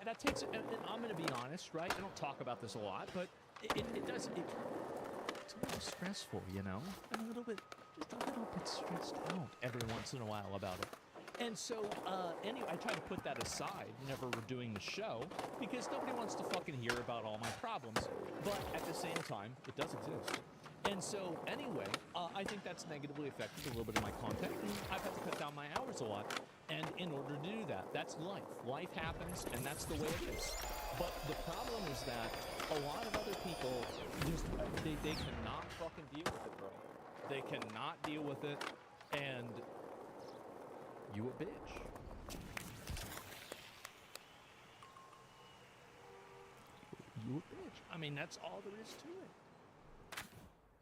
That takes, and I'm gonna be honest, right? I don't talk about this a lot, but it does, it's a little stressful, you know? I'm a little bit stressed out every once in a while about it. And so, anyway, I try to put that aside whenever we're doing the show, because nobody wants to fucking hear about all my problems. But at the same time, it does exist. And so, anyway, I think that's negatively affected a little bit of my content, and I've had to cut down my hours a lot. And in order to do that, that's life. Life happens, and that's the way it is. But the problem is that a lot of other people just, they cannot fucking deal with it, bro. They cannot deal with it, and you a bitch. You a bitch. I mean, that's all there is to it.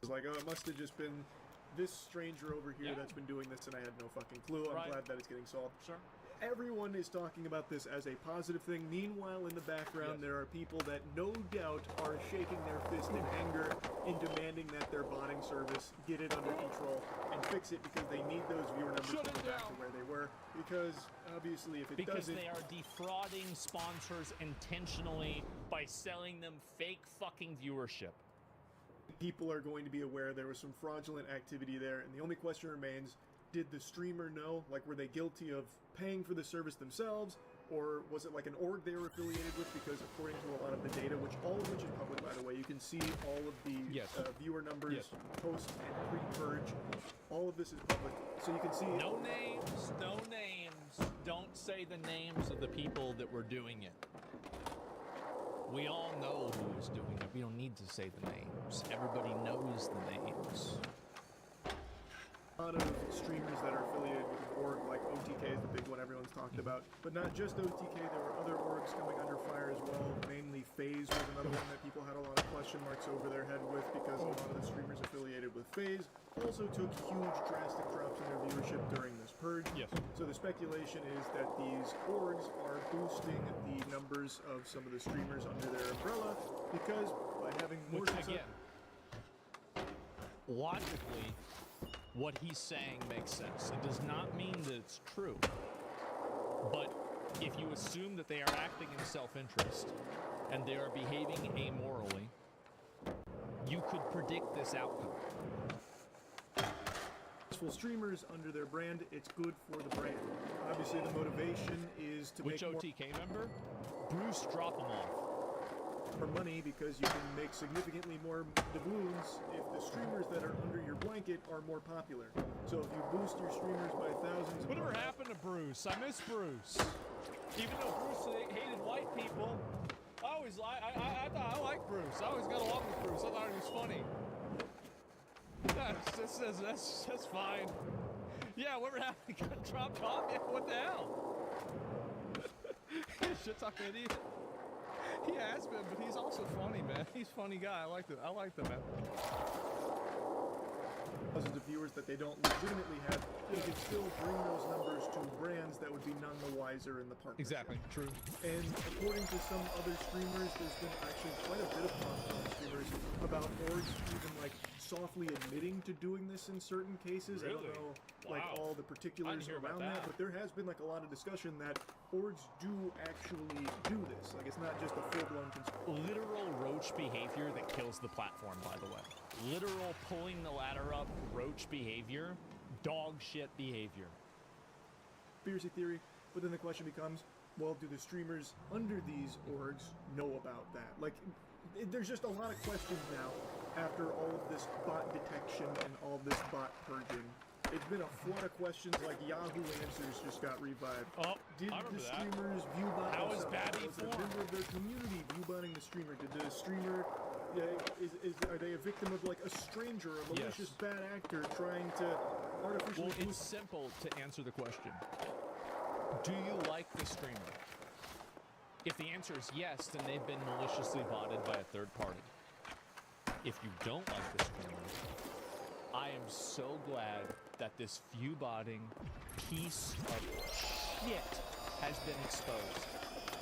It's like, oh, it must have just been this stranger over here Yeah. that's been doing this, and I had no fucking clue. I'm Right. glad that it's getting solved. Sure. Everyone is talking about this as a positive thing. Meanwhile, in the background, Yes. there are people that no doubt are shaking their fist in anger in demanding that their botting service get it under control and fix it, because they need those viewer numbers Shut to it go back down. to where they were. Because obviously, if it Because doesn't, they are defrauding sponsors intentionally by selling them fake fucking viewership. people are going to be aware there was some fraudulent activity there, and the only question remains, did the streamer know? Like, were they guilty of paying for the service themselves, or was it like an org they were affiliated with? Because according to a lot of the data, all of which is public, by the way, you can see all of the Yes. viewer numbers, Yes. post and pre-purge. All of this is public, so you can see. No names, no names. Don't say the names of the people that were doing it. We all know who was doing it. We don't need to say the names. Everybody knows the names. A lot of streamers that are affiliated with an org, like OTK is the big one everyone's talked about. But not just OTK, there were other orgs coming under fire as well. Mainly FaZe was another one that people had a lot of question marks over their head with, because a lot of the streamers affiliated with FaZe also took huge drastic drops in their viewership during this purge. Yes. So the speculation is that these orgs are boosting the numbers of some of the streamers under their umbrella, because by having more Which, again, logically, what he's saying makes sense. It does not mean that it's true. But if you assume that they are acting in self-interest and they are behaving amorally, you could predict this outcome. Successful streamers under their brand, it's good for the brand. Obviously, the motivation is to Which make OTK member? Bruce, drop them off. more money, because you can make significantly more doubloons if the streamers that are under your blanket are more popular. So if you boost your streamers by thousands, Whatever happened to Bruce? I miss Bruce. Even though Bruce hated white people, I thought I liked Bruce. I always got along with Bruce. I thought he was funny. That's fine. Yeah, whatever happened? He got dropped off? Yeah, what the hell? Shit talking idiot. He has been, but he's also funny, man. He's a funny guy. I like the man. thousands of viewers that they don't legitimately have, you can still bring those numbers to brands that would be none the wiser in the partnership. Exactly, true. And according to some other streamers, there's been actually quite a bit of talk from streamers about orgs even like softly admitting to doing this in certain cases. I Really? don't know like Wow. all the particulars hear about around that, that. but there has been like a lot of discussion that orgs do actually do this. Like it's not just a full-blown Literal roach behavior that kills the platform, by the way. Literal pulling the ladder up roach behavior, dog shit behavior. conspiracy theory, but then the question becomes, well, do the streamers under these orgs know about that? Like, there's just a lot of questions now after all of this bot detection and all of this bot purging. it's been a flood of questions like Yahoo Answers just got revived. Oh, Did I the remember that. streamers view bot How is themselves? Babby Was it a formed? member of their community view botting the streamer? Did the streamer, are they a victim of like a stranger, a malicious Yes. bad actor trying to artificially Well, it's boost? simple to answer the question. Do you like the streamer? If the answer is yes, then they've been maliciously botted by a third party. If you don't like the streamer, I am so glad that this view botting piece of shit has been exposed.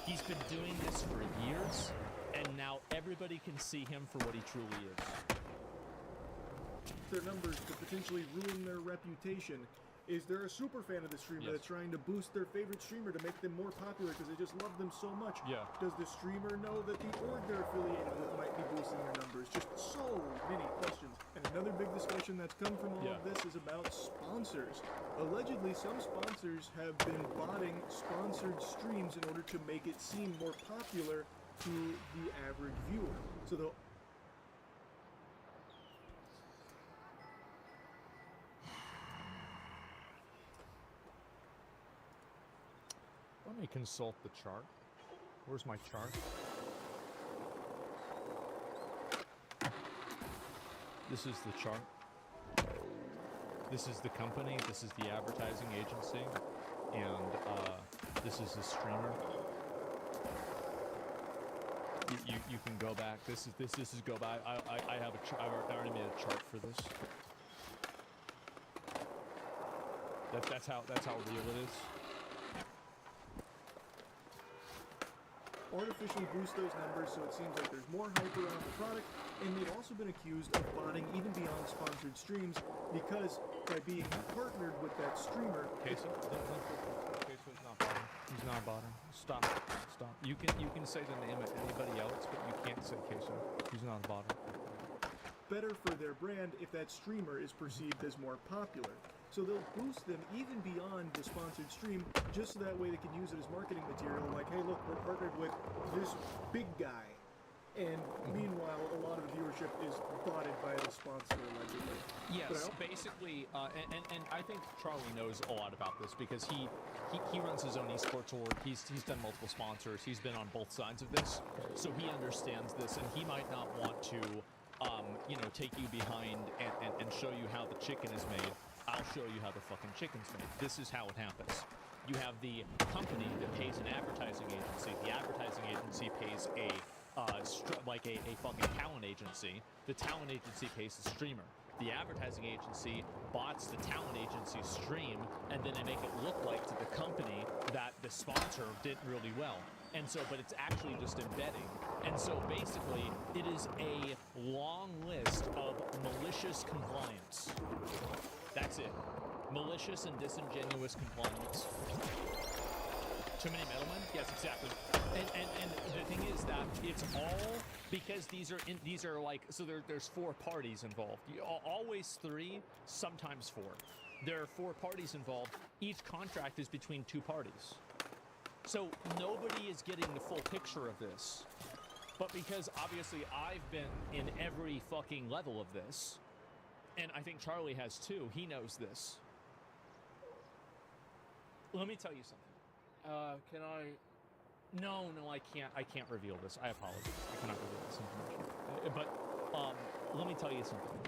He's been doing this for years, and now everybody can see him for what he truly is. Their numbers to potentially ruin their reputation. Is there a super fan of the streamer Yes. that's trying to boost their favorite streamer to make them more popular because they just love them so much? Yeah. Does the streamer know that the org they're affiliated with might be boosting their numbers? Just so many questions. And another big discussion that's come from all of this is about sponsors. Allegedly, some sponsors have been botting sponsored streams in order to make it seem more popular to the average viewer. So they'll Let me consult the chart. Where's my chart? This is the chart. This is the company. This is the advertising agency, and this is the streamer. You can go back. This is go back. I have a chart. I already made a chart for this. That's how real it is. artificially boost those numbers so it seems like there's more hype around the product, and they've also been accused of botting even beyond sponsored streams because by being partnered with that streamer, Queso? Queso's not bottom. He's not bottom. Stop. Stop. You can say the name of anybody else, but you can't say Queso. He's not a bottom. better for their brand if that streamer is perceived as more popular. So they'll boost them even beyond the sponsored stream, just so that way they can use it as marketing material, like, hey look, we're partnered with this big guy. And meanwhile, a lot of the viewership is botted by the sponsor, allegedly. Yes, basically, and I think Charlie knows a lot about this because he runs his own esports org. He's done multiple sponsors. He's been on both sides of this, so he understands this, and he might not want to, take you behind and show you how the chicken is made. I'll show you how the fucking chicken's made. This is how it happens. You have the company that pays an advertising agency. The advertising agency pays a fucking talent agency. The talent agency pays the streamer. The advertising agency bots the talent agency's stream, and then they make it look like to the company that the sponsor did really well. And so, but it's actually just embedding. And so basically, it is a long list of malicious compliance. That's it. Malicious and disingenuous compliance. Too many middlemen? Yes, exactly. And the thing is that it's all because these are like, so there's four parties involved. Always three, sometimes four. There are four parties involved. Each contract is between two parties. So nobody is getting the full picture of this. But because obviously I've been in every fucking level of this, and I think Charlie has too, he knows this. Let me tell you something. Can I? No, I can't. I can't reveal this. I apologize. I cannot reveal this information. But let me tell you something.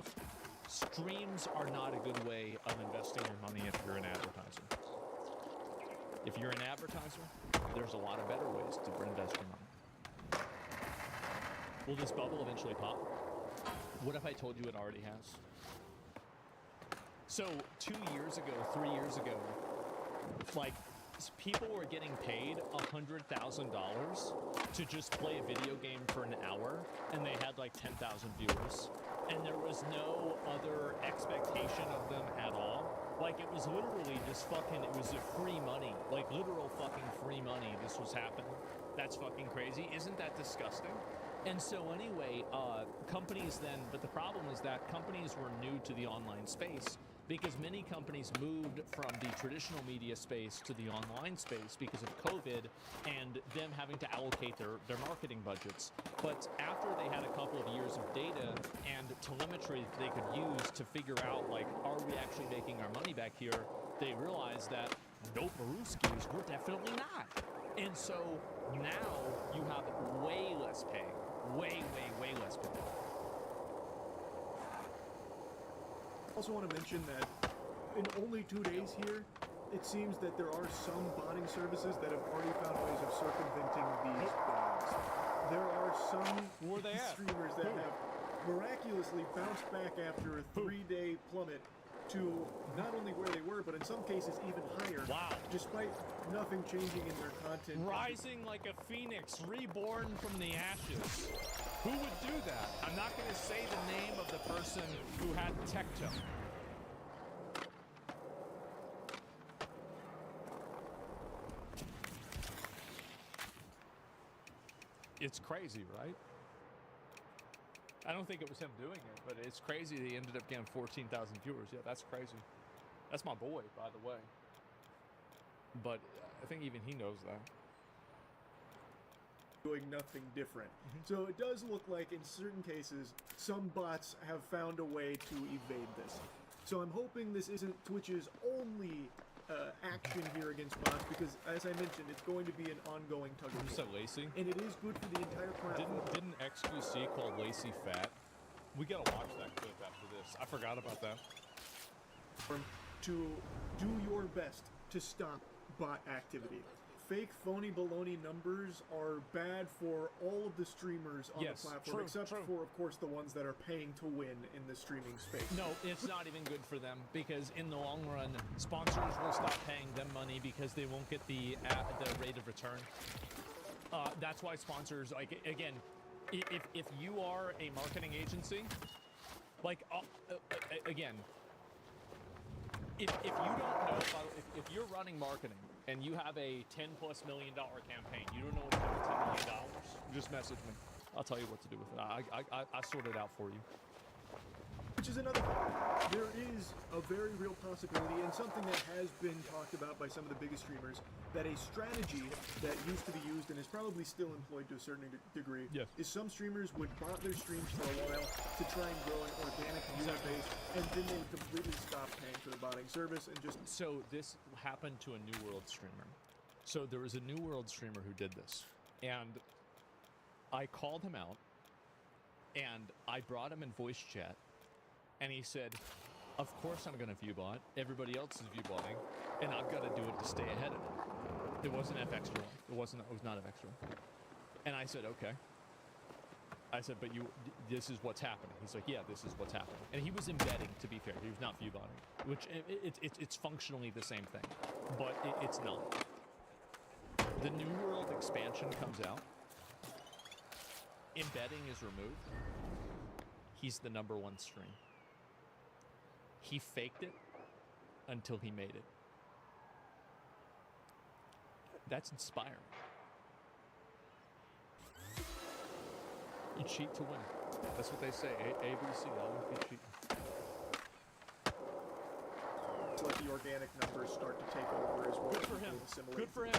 Streams are not a good way of investing your money if you're an advertiser. If you're an advertiser, there's a lot of better ways to invest your money. Will this bubble eventually pop? What if I told you it already has? So 2 years ago, 3 years ago, like, people were getting paid $100,000 to just play a video game for an hour, and they had like 10,000 viewers, and there was no other expectation of them at all. Like, it was literally just fucking, it was a free money, like literal fucking free money. This was happening. That's fucking crazy. Isn't that disgusting? And so anyway, companies then, but the problem is that companies were new to the online space. because many companies moved from the traditional media space to the online space because of COVID and them having to allocate their marketing budgets. But after they had a couple of years of data and telemetry that they could use to figure out, like, are we actually making our money back here, they realized that nope, Maruskis, we're definitely not. And so now you have way less pay, way less pay. Also want to mention that in only 2 days here, it seems that there are some botting services that have already found ways of circumventing these bans. There are some Where they at? streamers that have miraculously bounced back after a 3-day plummet to not only where they were, but in some cases even higher. Wow. Despite nothing changing in their content. Rising like a phoenix, reborn from the ashes. Who would do that? I'm not going to say the name of the person who had Tecto. It's crazy, right? I don't think it was him doing it, but it's crazy he ended up getting 14,000 viewers. Yeah, that's crazy. That's my boy, by the way. But I think even he knows that. Doing nothing different. So it does look like in certain cases, some bots have found a way to evade this. So I'm hoping this isn't Twitch's only action here against bots, because as I mentioned, it's going to be an ongoing tug of You war. said Lacey? And it is good for the entire platform. Didn't XQC call Lacey fat? We gotta watch that clip after this. I forgot about that. To do your best to stop bot activity. Fake, phony, baloney numbers are bad for all of the streamers on Yes, the platform, true, except true. for, of course, the ones that are paying to win in the streaming space. No, it's not even good for them, because in the long run, sponsors will stop paying them money because they won't get the rate of return. That's why sponsors, like, again, if you are a marketing agency, like, again, if you don't know, if you're running marketing and you have a $10+ million campaign, you don't know what to do with $10 million, just message me. I'll tell you what to do with it. I sort it out for you. Which is another thing. There is a very real possibility, and something that has been talked about by some of the biggest streamers, that a strategy that used to be used and is probably still employed to a certain degree, Yes. is some streamers would bot their streams for a while to try and grow an organic user base, and then they would completely stop paying for the botting service and just... So this happened to a New World streamer. So there was a New World streamer who did this, and I called him out, and I brought him in voice chat, and he said, of course I'm going to viewbot. Everybody else is viewbotting, and I've got to do it to stay ahead of them. It wasn't FX1. It was not FX1. And I said, okay. I said, but this is what's happening. He's like, yeah, this is what's happening. And he was embedding, to be fair. He was not viewbotting, which it's functionally the same thing, but it's not. The New World expansion comes out. Embedding is removed. He's the #1 stream. He faked it until he made it. That's inspiring. You cheat to win. That's what they say. ABC, always be cheating. let the organic numbers start to take over as well. Good for him. Good for him.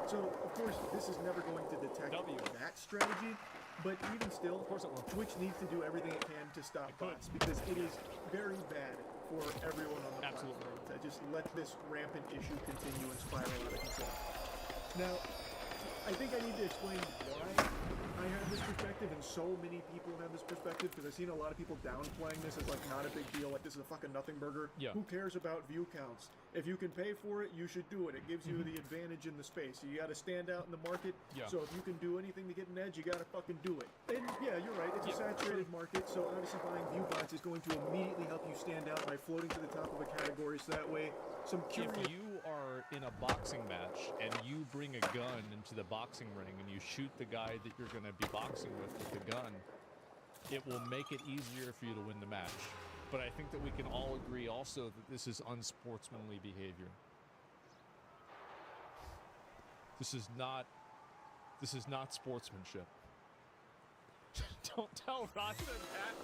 So, of course, this is never going to detect that strategy, but even still, Of course it will. Twitch needs to do everything it can to stop bots, because it is very bad for everyone on the Absolutely. platform to just let this rampant issue continue and spiral out of control. Now, I think I need to explain why I have this perspective, and so many people have this perspective, because I've seen a lot of people downplaying this as like not a big deal, like this is a fucking nothing burger. Yeah. Who cares about view counts? If you can pay for it, you should do it. It gives you the advantage in the space. You got to stand out in the market. Yeah. So if you can do anything to get an edge, you got to fucking do it. And yeah, you're right. It's a saturated market, so obviously buying view bots is going to immediately help you stand out by floating to the top of a category. So that way, some curious. If you are in a boxing match and you bring a gun into the boxing ring and you shoot the guy that you're going to be boxing with the gun, it will make it easier for you to win the match. But I think that we can all agree also that this is unsportsmanly behavior. This is not sportsmanship. Don't tell Rasta that.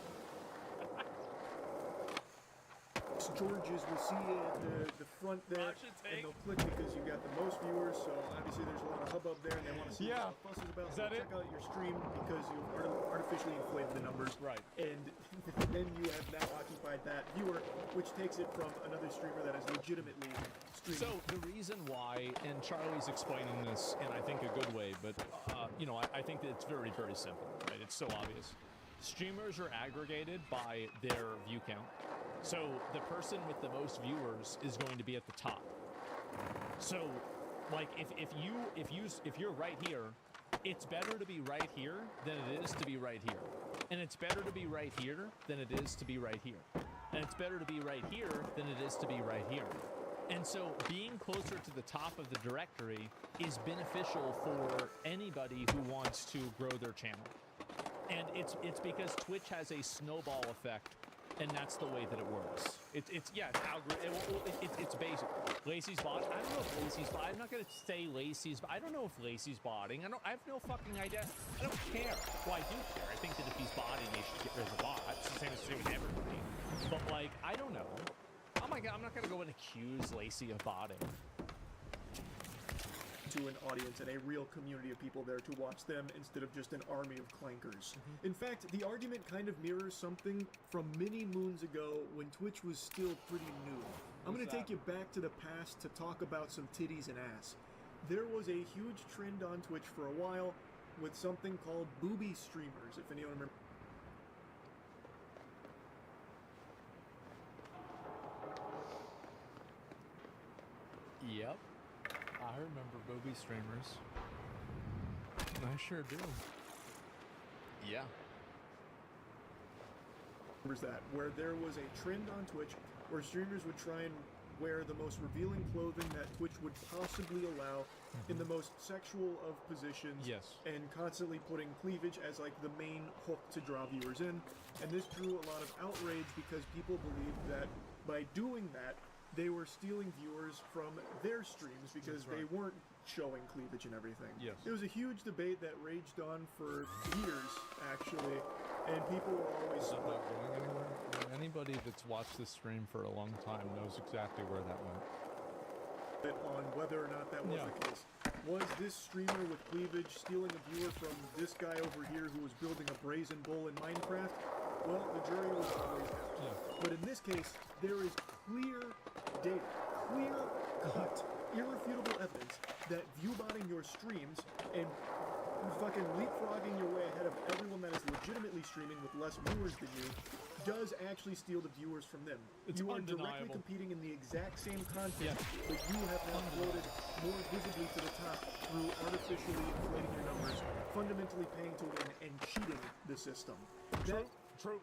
Georges will see you at the front there, Roger, and take. they'll click because you've got the most viewers. So obviously there's a lot of hubbub there, and they want to see Yeah. what the fuss is about. Is So that check out your stream because you've artificially inflated the numbers. Right. And then you have now occupied that viewer, which takes it from another streamer that is legitimately streaming. So the reason why, and Charlie's explaining this in I think a good way, but you know, I think that it's very, very simple, right? It's so obvious. Streamers are aggregated by their view count. So the person with the most viewers is going to be at the top. So, like, if you're right here, it's better to be right here than it is to be right here, and it's better to be right here than it is to be right here, and it's better to be right here than it is to be right here. And so being closer to the top of the directory is beneficial for anybody who wants to grow their channel. And it's because Twitch has a snowball effect, and that's the way that it works. It's basic. Lacey's bot. I don't know if Lacey's bot. I'm not gonna say Lacey's, but I don't know if Lacey's botting. I have no fucking idea. I don't care. Well, I do care. I think that if he's botting, he should get rid of the bot. It's the same as with everybody. But like, I don't know. Oh my god, I'm not gonna go and accuse Lacey of botting. To an audience and a real community of people there to watch them instead of just an army of clankers. In fact, the argument kind of mirrors something from many moons ago when Twitch was still pretty new. I'm going to take you back to the past to talk about some titties and ass. There was a huge trend on Twitch for a while with something called booby streamers, if anyone remembers. Yep. I remember booby streamers. I sure do. Yeah. That where there was a trend on Twitch where streamers would try and wear the most revealing clothing that Twitch would possibly allow in the most sexual of positions. Yes. And constantly putting cleavage as like the main hook to draw viewers in. And this drew a lot of outrage because people believed that by doing that they were stealing viewers from their streams because they weren't showing cleavage and everything. Yes. It was a huge debate that raged on for years, actually, and people were always Is that not going anywhere? Anybody that's watched this stream for a long time knows exactly where that went. split on whether or not that was the case. Was this streamer with cleavage stealing a viewer from this guy over here who was building a brazen bull in Minecraft? Well, the jury was always out. Yeah. But in this case, there is clear data, clear-cut, irrefutable evidence that viewbotting your streams and fucking leapfrogging your way ahead of everyone that is legitimately streaming with less viewers than you does actually steal the viewers from them. It's you are directly undeniable. competing in the exact same content, but you have now floated more visibly to the top through artificially inflating your numbers, fundamentally paying to win and cheating the system. True.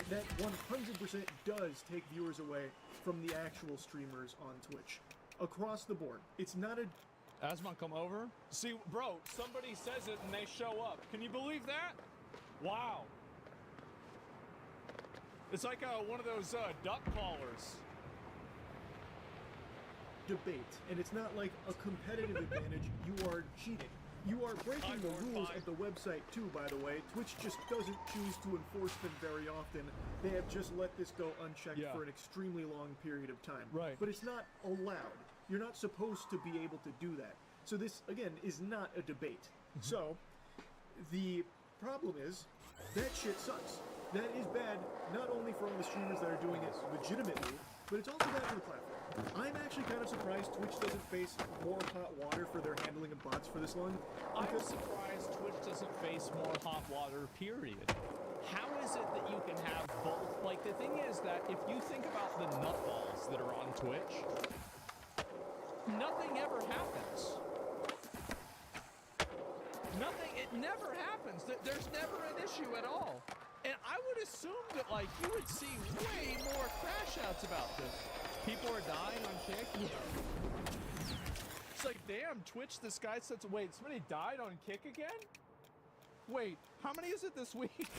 That 100% does take viewers away from the actual streamers on Twitch. Across the board. It's not a... Asmon, come over. See, bro, somebody says it and they show up. Can you believe that? Wow. It's like one of those duck callers. debate, and it's not like a competitive advantage. You are cheating. You are breaking the rules of the website too, by the way. Twitch just doesn't choose to enforce them very often. They have just let this go unchecked for an extremely long period of time. Right. But it's not allowed. You're not supposed to be able to do that. So this, again, is not a debate. So, the problem is, that shit sucks. That is bad, not only for all the streamers that are doing it legitimately, but it's also bad for the platform. I'm actually kind of surprised Twitch doesn't face more hot water for their handling of bots for this long. I'm surprised Twitch doesn't face more hot water, period. How is it that you can have both? Like, the thing is that if you think about the nutballs that are on Twitch, nothing ever happens. Nothing, it never happens. There's never an issue at all. And I would assume that, like, you would see way more crash outs about this. People are dying on Kick. It's like, damn, Twitch, this guy said, wait, somebody died on Kick again? Wait, how many is it this week?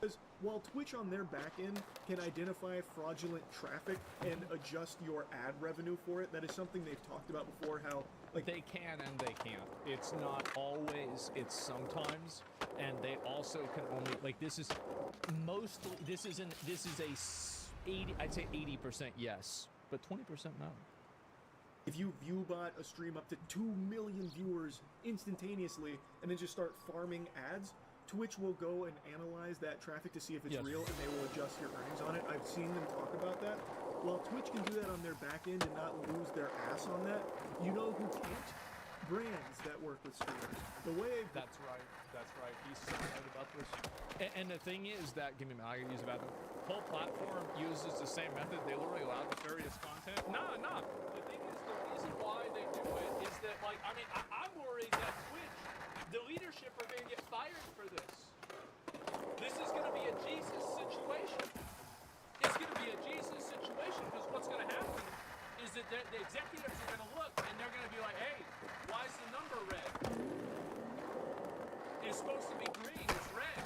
Because while Twitch on their back end can identify fraudulent traffic and adjust your ad revenue for it, that is something they've talked about before, how like They can and they can't. It's not always, it's sometimes, and they also can only, like, this is mostly, this is a 80, I'd say 80% yes, but 20% no. if you viewbot a stream up to 2 million viewers instantaneously and then just start farming ads, Twitch will go and analyze that traffic to see if it's Yes. real, and they will adjust your earnings on it. I've seen them talk about that. While Twitch can do that on their back end and not lose their ass on that, you know who can't? Brands that work with streamers. The way That's right. That's right. He's so right about this. And the thing is that, give me a minute, I can use the bathroom. Whole platform uses the same method. They literally allow nefarious content. Nah. The thing is, the reason why they do it is that, like, I mean, I'm worried that Twitch, the leadership are going to get fired for this. This is going to be a Jesus situation. It's going to be a Jesus situation because what's going to happen is that the executives are going to look and they're going to be like, hey, why is the number red? It's supposed to be green, it's red.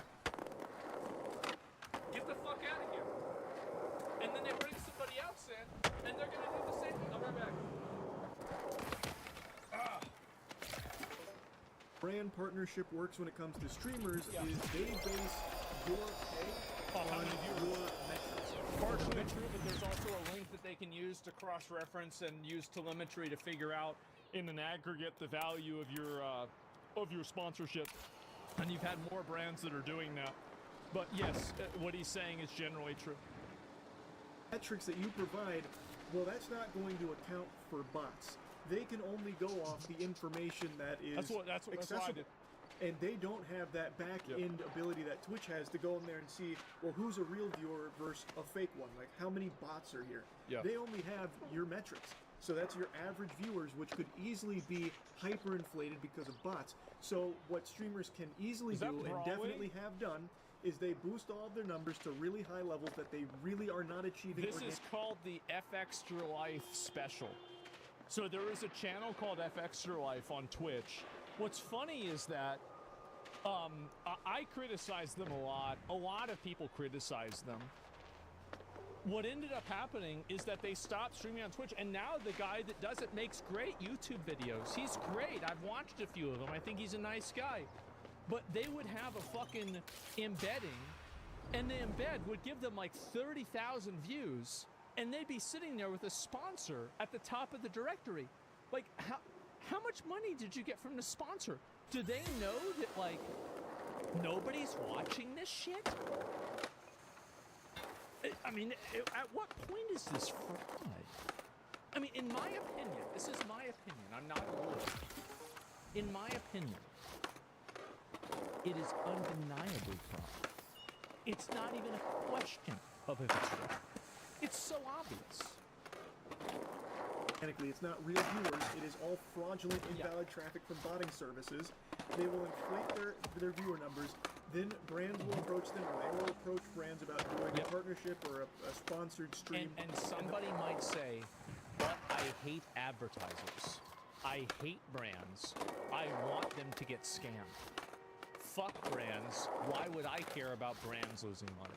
Get the fuck out of here. And then they bring somebody else in and they're going to do the same thing. I'll be right back. brand partnership works when it comes to streamers Yeah. is they base your pay how on many viewers. your metrics. Partially true, but there's also a link that they can use to cross-reference and use telemetry to figure out in an aggregate the value of your sponsorship. And you've had more brands that are doing that. But yes, what he's saying is generally true. Metrics that you provide, well, that's not going to account for bots. They can only go off the information that is That's what I accessible. did. And they don't have that back-end ability that Twitch has to go in there and see, well, who's a real viewer versus a fake one? Like, how many bots are here? Yeah. They only have your metrics. So that's your average viewers, which could easily be hyperinflated because of bots. So what streamers can easily Is that do, and Brawley? definitely have done, is they boost all of their numbers to really high levels that they really are not achieving. This is called the F Extra Life Special. So there is a channel called F Extra Life on Twitch. What's funny is that I criticize them a lot. A lot of people criticize them. What ended up happening is that they stopped streaming on Twitch, and now the guy that does it makes great YouTube videos. He's great. I've watched a few of them. I think he's a nice guy. But they would have a fucking embedding, and the embed would give them like 30,000 views, and they'd be sitting there with a sponsor at the top of the directory. Like, how much money did you get from the sponsor? Do they know that, like, nobody's watching this shit? I mean, at what point is this fraud? I mean, in my opinion, this is my opinion, I'm not a lawyer. In my opinion, it is undeniably fraud. It's not even a question of if it's fraud. It's so obvious. Mechanically, it's not real viewers. It is all fraudulent, invalid traffic from botting services. They will inflate their viewer numbers. Then brands will approach them, or they will approach brands about doing a partnership or a sponsored stream. And somebody might say, but I hate advertisers. I hate brands. I want them to get scammed. Fuck brands. Why would I care about brands losing money?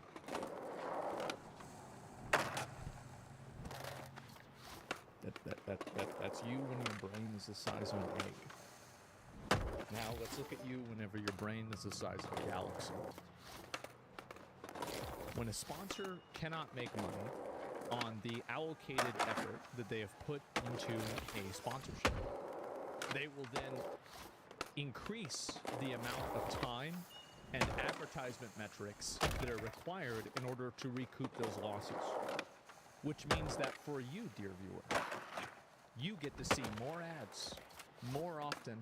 That's you when your brain is the size of an egg. Now let's look at you whenever your brain is the size of a galaxy. When a sponsor cannot make money on the allocated effort that they have put into a sponsorship, they will then increase the amount of time and advertisement metrics that are required in order to recoup those losses. Which means that for you, dear viewer, you get to see more ads, more often,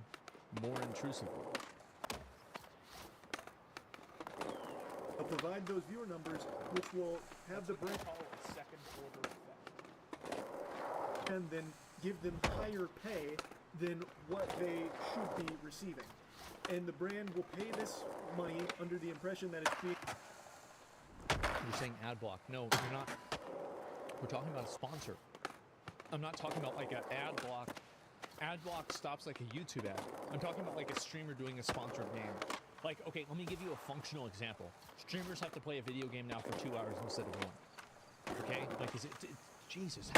more intrusively. They'll provide those viewer numbers, which will have the brand Call it a second order effect. and then give them higher pay than what they should be receiving. And the brand will pay this money under the impression that it's being... You're saying ad block. No, you're not. We're talking about a sponsor. I'm not talking about like an ad block. Ad block stops like a YouTube ad. I'm talking about like a streamer doing a sponsored game. Like, okay, let me give you a functional example. Streamers have to play a video game now for 2 hours instead of 1. Okay? Like, is it Jesus.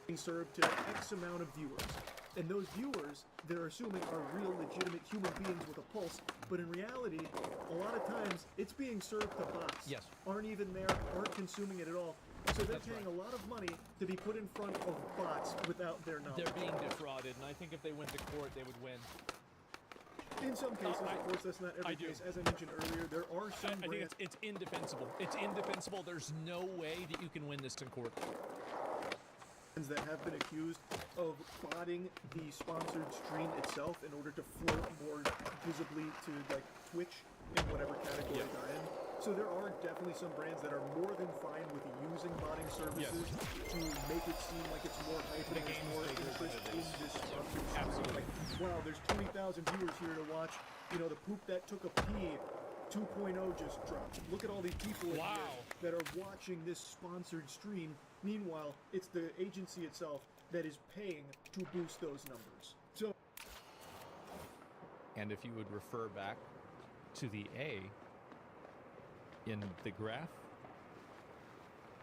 Being served to X amount of viewers. And those viewers, they're assuming, are real, legitimate human beings with a pulse. But in reality, a lot of times, it's being served to bots. Yes. Aren't even there, aren't consuming it at all. So they're That's paying right. a lot of money to be put in front of bots without their knowledge. They're being defrauded, and I think if they went to court, they would win. In some cases, of course, that's not every I do. case. As I mentioned earlier, there are some I think brands it's indefensible. It's indefensible. There's no way that you can win this in court. that have been accused of botting the sponsored stream itself in order to float more visibly to like Twitch in whatever category they're in. So there are definitely some brands that are more than fine with using botting services to make it seem like it's more hype and there's more interest in this sponsored stream. Absolutely. Like, wow, there's 20,000 viewers here to watch, you know, the poop that took a pee 2.0 just dropped. Look at all these people in here that are watching this sponsored stream. Meanwhile, it's the agency itself that is paying to boost those numbers. So, And if you would refer back to the A in the graph,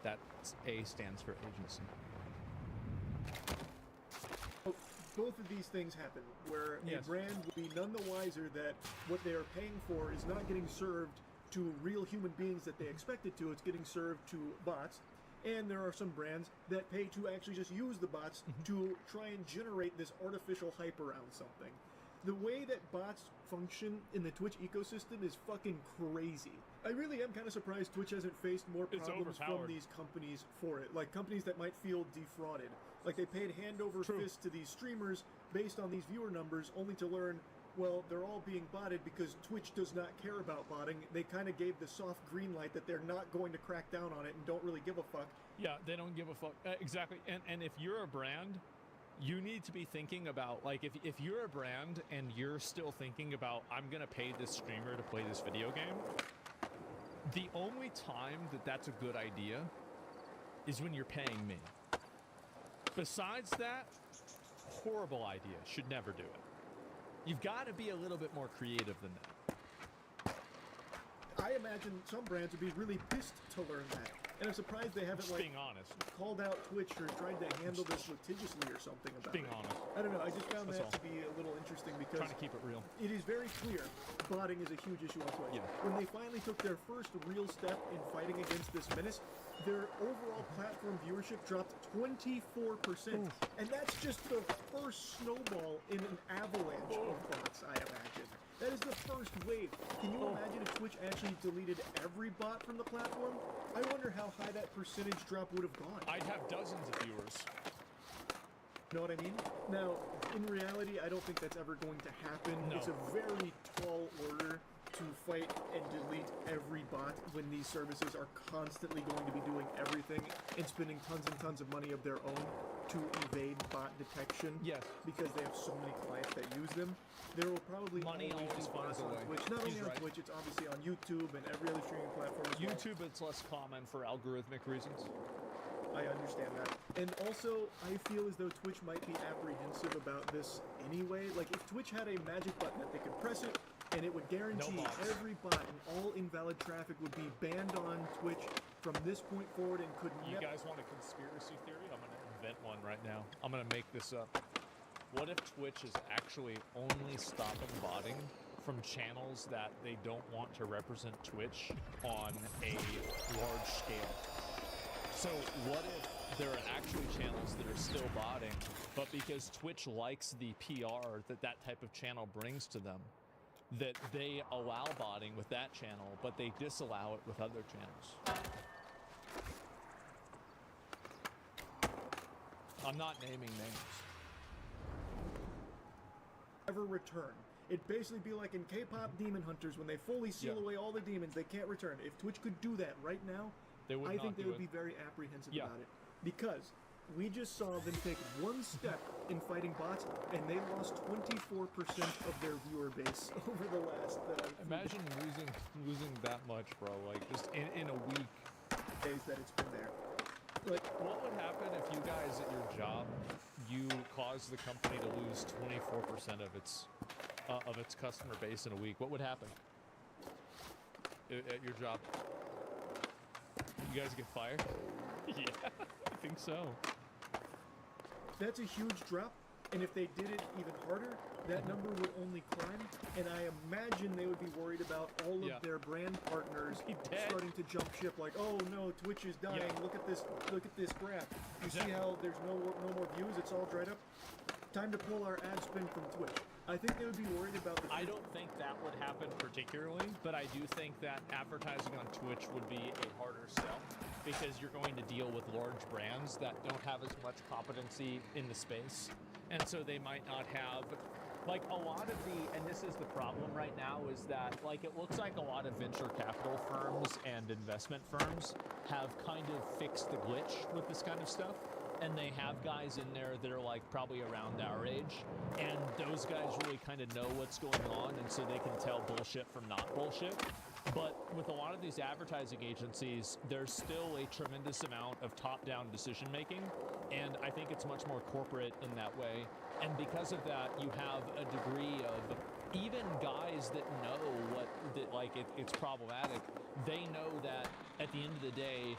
that A stands for agency. both of these things happen, where Yes. a brand will be none the wiser that what they are paying for is not getting served to real human beings that they expect it to. It's getting served to bots. And there are some brands that pay to actually just use the bots to try and generate this artificial hype around something. The way that bots function in the Twitch ecosystem is fucking crazy. I really am kind of surprised Twitch hasn't faced more It's problems from overpowered. these companies for it. Like companies that might feel defrauded. Like they paid hand over fist to these streamers based on these viewer numbers, only to learn, well, they're all being botted because Twitch does not care about botting. They kind of gave the soft green light that they're not going to crack down on it and don't really give a fuck. Yeah, they don't give a fuck. Exactly. And if you're a brand, you need to be thinking about, like, if you're a brand and you're still thinking about, I'm going to pay this streamer to play this video game, the only time that that's a good idea is when you're paying me. Besides that, horrible idea. Should never do it. You've got to be a little bit more creative than that. I imagine some brands would be really pissed to learn that. And I'm surprised they haven't, Just like, being honest. called out Twitch or tried to handle this litigiously or something about Being it. honest. I don't know, I just found That's that all. to be a little interesting because Trying to keep it real. it is very clear botting is a huge issue on Twitch. Yeah. When they finally took their first real step in fighting against this menace, their overall platform viewership dropped 24%. And that's just the first snowball in an avalanche of bots, I imagine. That is the first wave. Can you imagine if Twitch actually deleted every bot from the platform? I wonder how high that percentage drop would have gone. I'd have dozens of viewers. Know what I mean? Now, in reality, I don't think that's ever going to happen. No. It's a very tall order to fight and delete every bot when these services are constantly going to be doing everything and spending tons and tons of money of their own to evade bot detection. Yes. Because they have so many clients that use them. There will probably Money always always be finds bots a on way. Twitch. Not He's only on right. Twitch, it's obviously on YouTube and every other streaming platform as well. YouTube, it's less common for algorithmic reasons. I understand that. And also, I feel as though Twitch might be apprehensive about this anyway. Like, if Twitch had a magic button that they could press it, and it would guarantee bots. every bot and all invalid traffic would be banned on Twitch from this point forward and could You never... guys want a conspiracy theory? I'm going to invent one right now. I'm going to make this up. What if Twitch is actually only stopping botting from channels that they don't want to represent Twitch on a large scale? So what if there are actually channels that are still botting, but because Twitch likes the PR that that type of channel brings to them, that they allow botting with that channel, but they disallow it with other channels? I'm not naming names. ever return. It'd basically be like in K-pop Demon Hunters when they fully seal Yeah. away all the demons, they can't return. If Twitch could do that right now, They would I not think they do would it. be very apprehensive Yeah. about it. Because we just saw them take one step in fighting bots, and they lost 24% of their viewer base over the last Imagine losing that much, bro. Like just in a week. days that it's been there. Like, What would happen if you guys at your job you cause the company to lose 24% of its customer base in a week, what would happen at your job? You guys get fired? Yeah, I think so. That's a huge drop, and if they did it even harder, that number would only climb, and I imagine they would be worried about all of Yeah. their brand partners Be dead. starting to jump ship. Like, oh no, Twitch is dying. Yeah. Look at this graph. You Exactly. see how there's no more views? It's all dried up. Time to pull our ad spend from Twitch. I think they would be worried about the. I don't think that would happen particularly, but I do think that advertising on Twitch would be a harder sell because you're going to deal with large brands that don't have as much competency in the space. And so they might not have, like, a lot of and this is the problem right now, is that, like, it looks like a lot of venture capital firms and investment firms have kind of fixed the glitch with this kind of stuff. And they have guys in there that are like probably around our age, and those guys really kind of know what's going on, and so they can tell bullshit from not bullshit. But with a lot of these advertising agencies, there's still a tremendous amount of top-down decision making, and I think it's much more corporate in that way. And because of that, you have a degree of even guys that know it's problematic. They know that at the end of the day,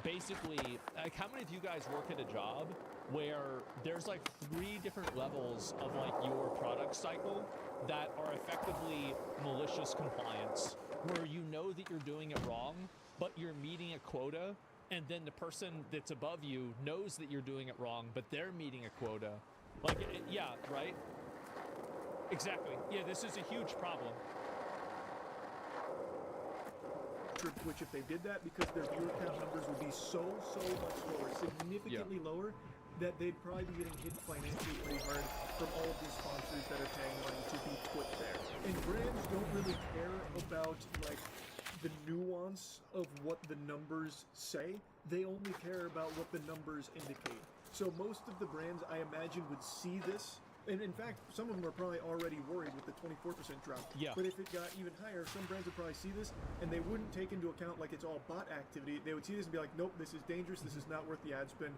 basically, like, how many of you guys work at a job where there's like 3 different levels of like your product cycle that are effectively malicious compliance, where you know that you're doing it wrong, but you're meeting a quota, and then the person that's above you knows that you're doing it wrong, but they're meeting a quota. Like, yeah, right? Exactly. Yeah, this is a huge problem. Twitch if they did that, because their viewer count numbers would be so much lower, significantly lower, that they'd probably be getting hit financially pretty hard from all of these sponsors that are paying money to be put there. And brands don't really care about like the nuance of what the numbers say. They only care about what the numbers indicate. So most of the brands, I imagine, would see this. And in fact, some of them are probably already worried with the 24% drop. Yeah. But if it got even higher, some brands would probably see this, and they wouldn't take into account like it's all bot activity. They would see this and be like, nope, this is dangerous. This is not worth the ad spend.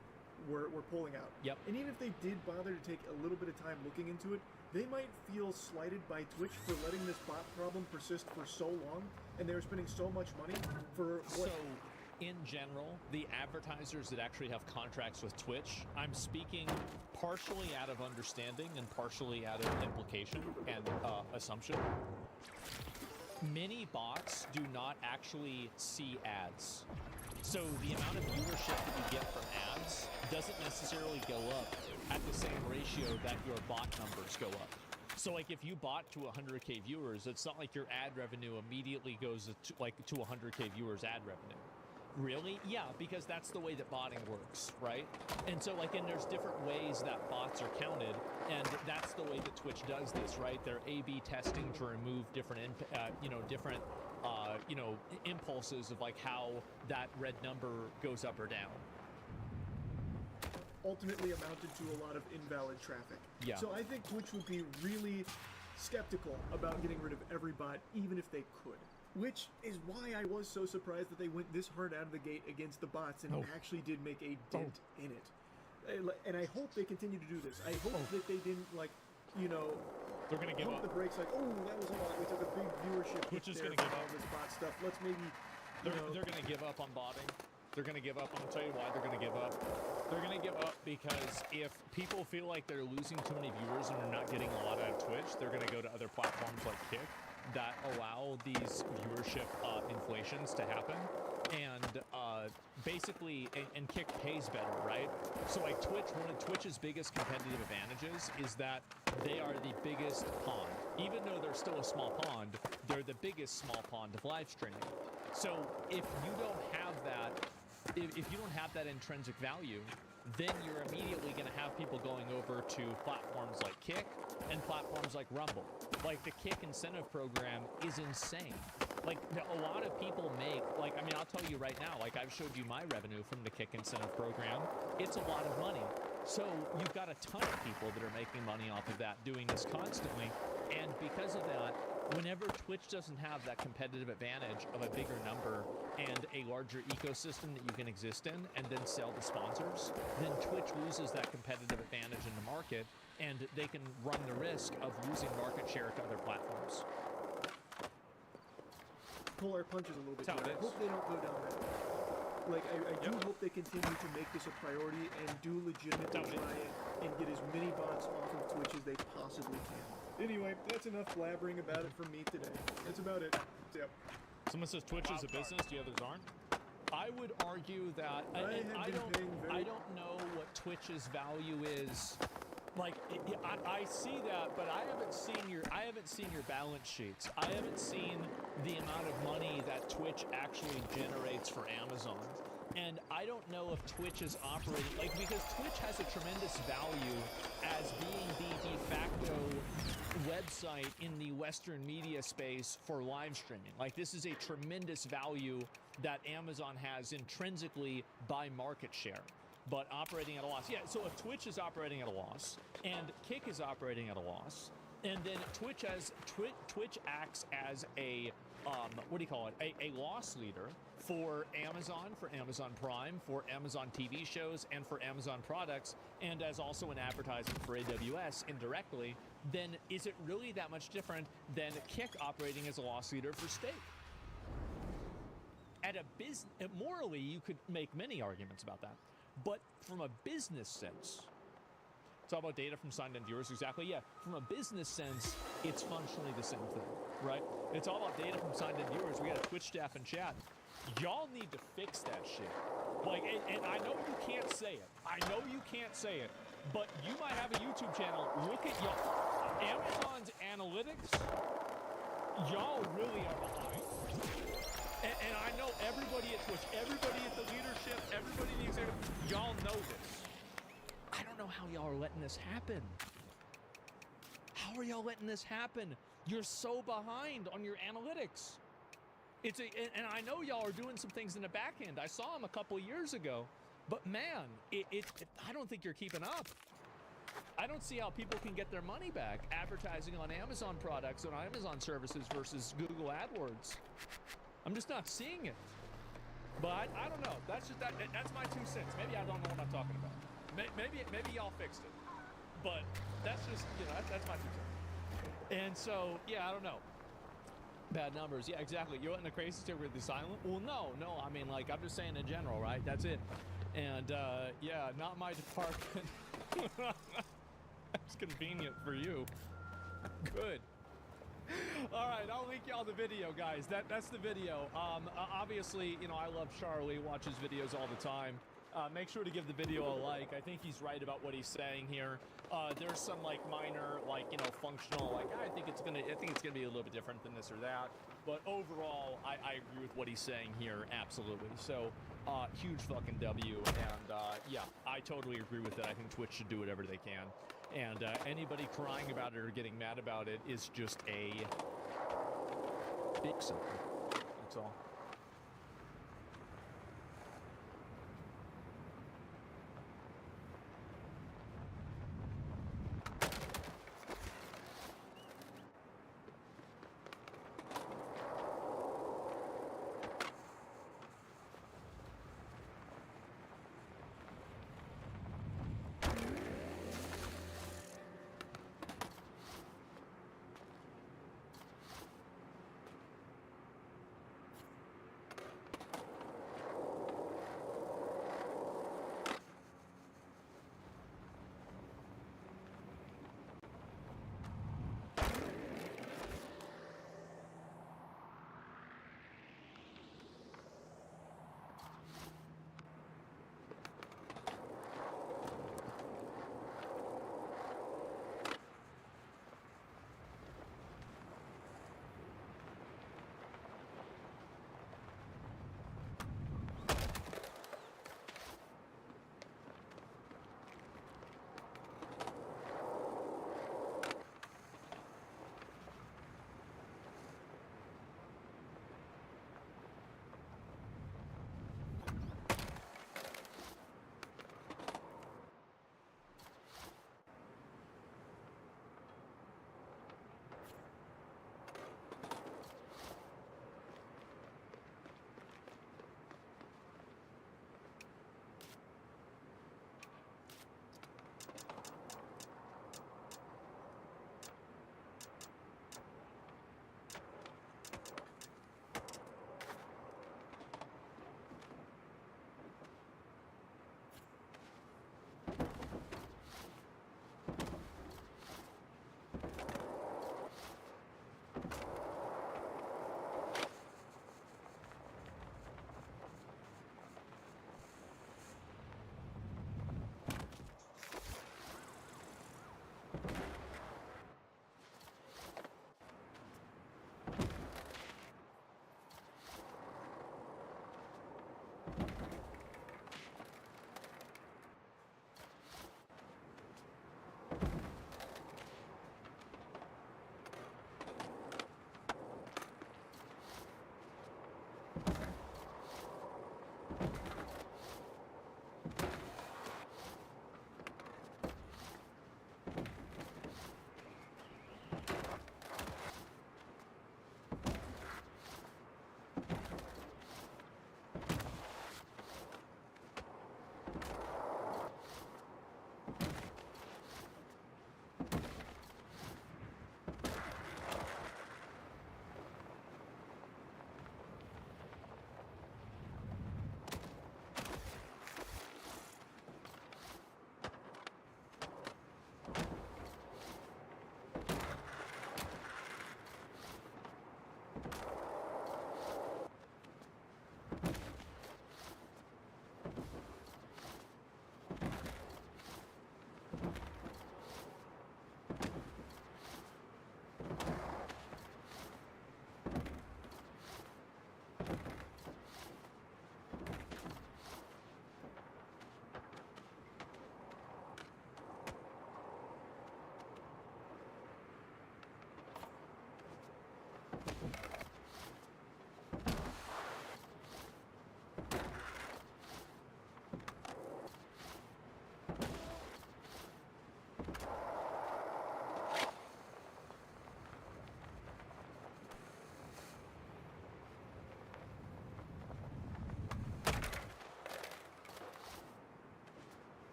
We're pulling out. Yep. And even if they did bother to take a little bit of time looking into it, they might feel slighted by Twitch for letting this bot problem persist for so long, and they were spending so much money for what... So, in general, the advertisers that actually have contracts with Twitch, I'm speaking partially out of understanding and partially out of implication and assumption. Many bots do not actually see ads. So the amount of viewership that you get from ads doesn't necessarily go up at the same ratio that your bot numbers go up. So like if you bot to 100K viewers, it's not like your ad revenue immediately goes to 100K viewers ad revenue. Really? Yeah, because that's the way that botting works, right? And so and there's different ways that bots are counted, and that's the way that Twitch does this, right? They're A/B testing to remove different impulses of like how that red number goes up or down. Ultimately amounted to a lot of invalid traffic. Yeah. So I think Twitch would be really skeptical about getting rid of every bot, even if they could. Which is why I was so surprised that they went this hard out of the gate against the bots and actually did make a dent in it. And I hope they continue to do this. I hope that they didn't, They're going to give pump up. the brakes like, oh, that was a lot. We took a big viewership hit Twitch is there gonna give from all up. this bot stuff. Let's maybe, They're going to give up on botting. They're going to give up. I'm going to tell you why they're going to give up. They're going to give up because if people feel like they're losing too many viewers and are not getting a lot out of Twitch, they're going to go to other platforms like Kick that allow these viewership inflations to happen. And basically, and Kick pays better, right? So like Twitch, one of Twitch's biggest competitive advantages is that they are the biggest pond. Even though they're still a small pond, they're the biggest small pond of live streaming. So if you don't have that, if you don't have that intrinsic value, then you're immediately going to have people going over to platforms like Kick and platforms like Rumble. Like the Kick incentive program is insane. like a lot of people make, like, I mean, I'll tell you right now, like I've showed you my revenue from the Kick Incentive Program. It's a lot of money. So you've got a ton of people that are making money off of that, doing this constantly. And because of that, whenever Twitch doesn't have that competitive advantage of a bigger number and a larger ecosystem that you can exist in and then sell to sponsors, then Twitch loses that competitive advantage in the market, and they can run the risk of losing market share to other platforms. Pull our punches a little bit. That's how Here. it I hope is. they don't go down that road. Like, I do hope they continue to make this a priority and do legitimately Totally. try and get as many bots off of Twitch as they possibly can. Anyway, that's enough blabbering about it from me today. That's about it. Yep. Someone says Twitch is a business, the others aren't. I would argue that I don't know what Twitch's value is. Like I see that, but I haven't seen your balance sheets. I haven't seen the amount of money that Twitch actually generates for Amazon. And I don't know if Twitch is operating, like, because Twitch has a tremendous value as being the de facto website in the Western media space for live streaming. Like, this is a tremendous value that Amazon has intrinsically by market share, but operating at a loss. Yeah, so if Twitch is operating at a loss and Kick is operating at a loss, and then Twitch acts as a what do you call it? A loss leader for Amazon Prime, for Amazon TV shows, and for Amazon products, and as also an advertisement for AWS indirectly, then is it really that much different than Kick operating as a loss leader for Stake? At a business, morally, you could make many arguments about that, but from a business sense, it's all about data from signed-in viewers, exactly, yeah. From a business sense, it's functionally the same thing, right? It's all about data from signed-in viewers. We got a Twitch staff in chat. Y'all need to fix that shit. Like, and I know you can't say it. I know you can't say it, but you might have a YouTube channel. Look at y'all. Amazon's analytics, y'all really are behind. And I know everybody at Twitch, everybody at the leadership, everybody in the executive, y'all know this. I don't know how y'all are letting this happen. How are y'all letting this happen? You're so behind on your analytics. And I know y'all are doing some things in the back end. I saw them a couple years ago, but man, I don't think you're keeping up. I don't see how people can get their money back advertising on Amazon products and Amazon services versus Google AdWords. I'm just not seeing it. But I don't know. That's my 2 cents. Maybe I don't know what I'm talking about. Maybe y'all fixed it, but that's just, that's my 2 cents. And so, yeah, I don't know. Bad numbers, yeah, exactly. You're letting the crazy stay with the silent? Well, no. I mean, like, I'm just saying in general, right? That's it. And yeah, not my department. That's convenient for you. Good. All right, I'll link y'all the video, guys. That's the video. Obviously, I love Charlie. Watches videos all the time. Make sure to give the video a like. I think he's right about what he's saying here. There's some minor, functional, I think it's gonna be a little bit different than this or that. But overall, I agree with what he's saying here, absolutely. So, huge fucking W. And yeah, I totally agree with that. I think Twitch should do whatever they can. And anybody crying about it or getting mad about it is just a big something. That's all.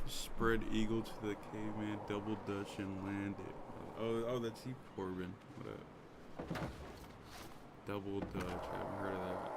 Spread eagle to the caveman, double dutch and landed. Oh, that's you, Corbin. What up? Double dutch. I haven't heard of that.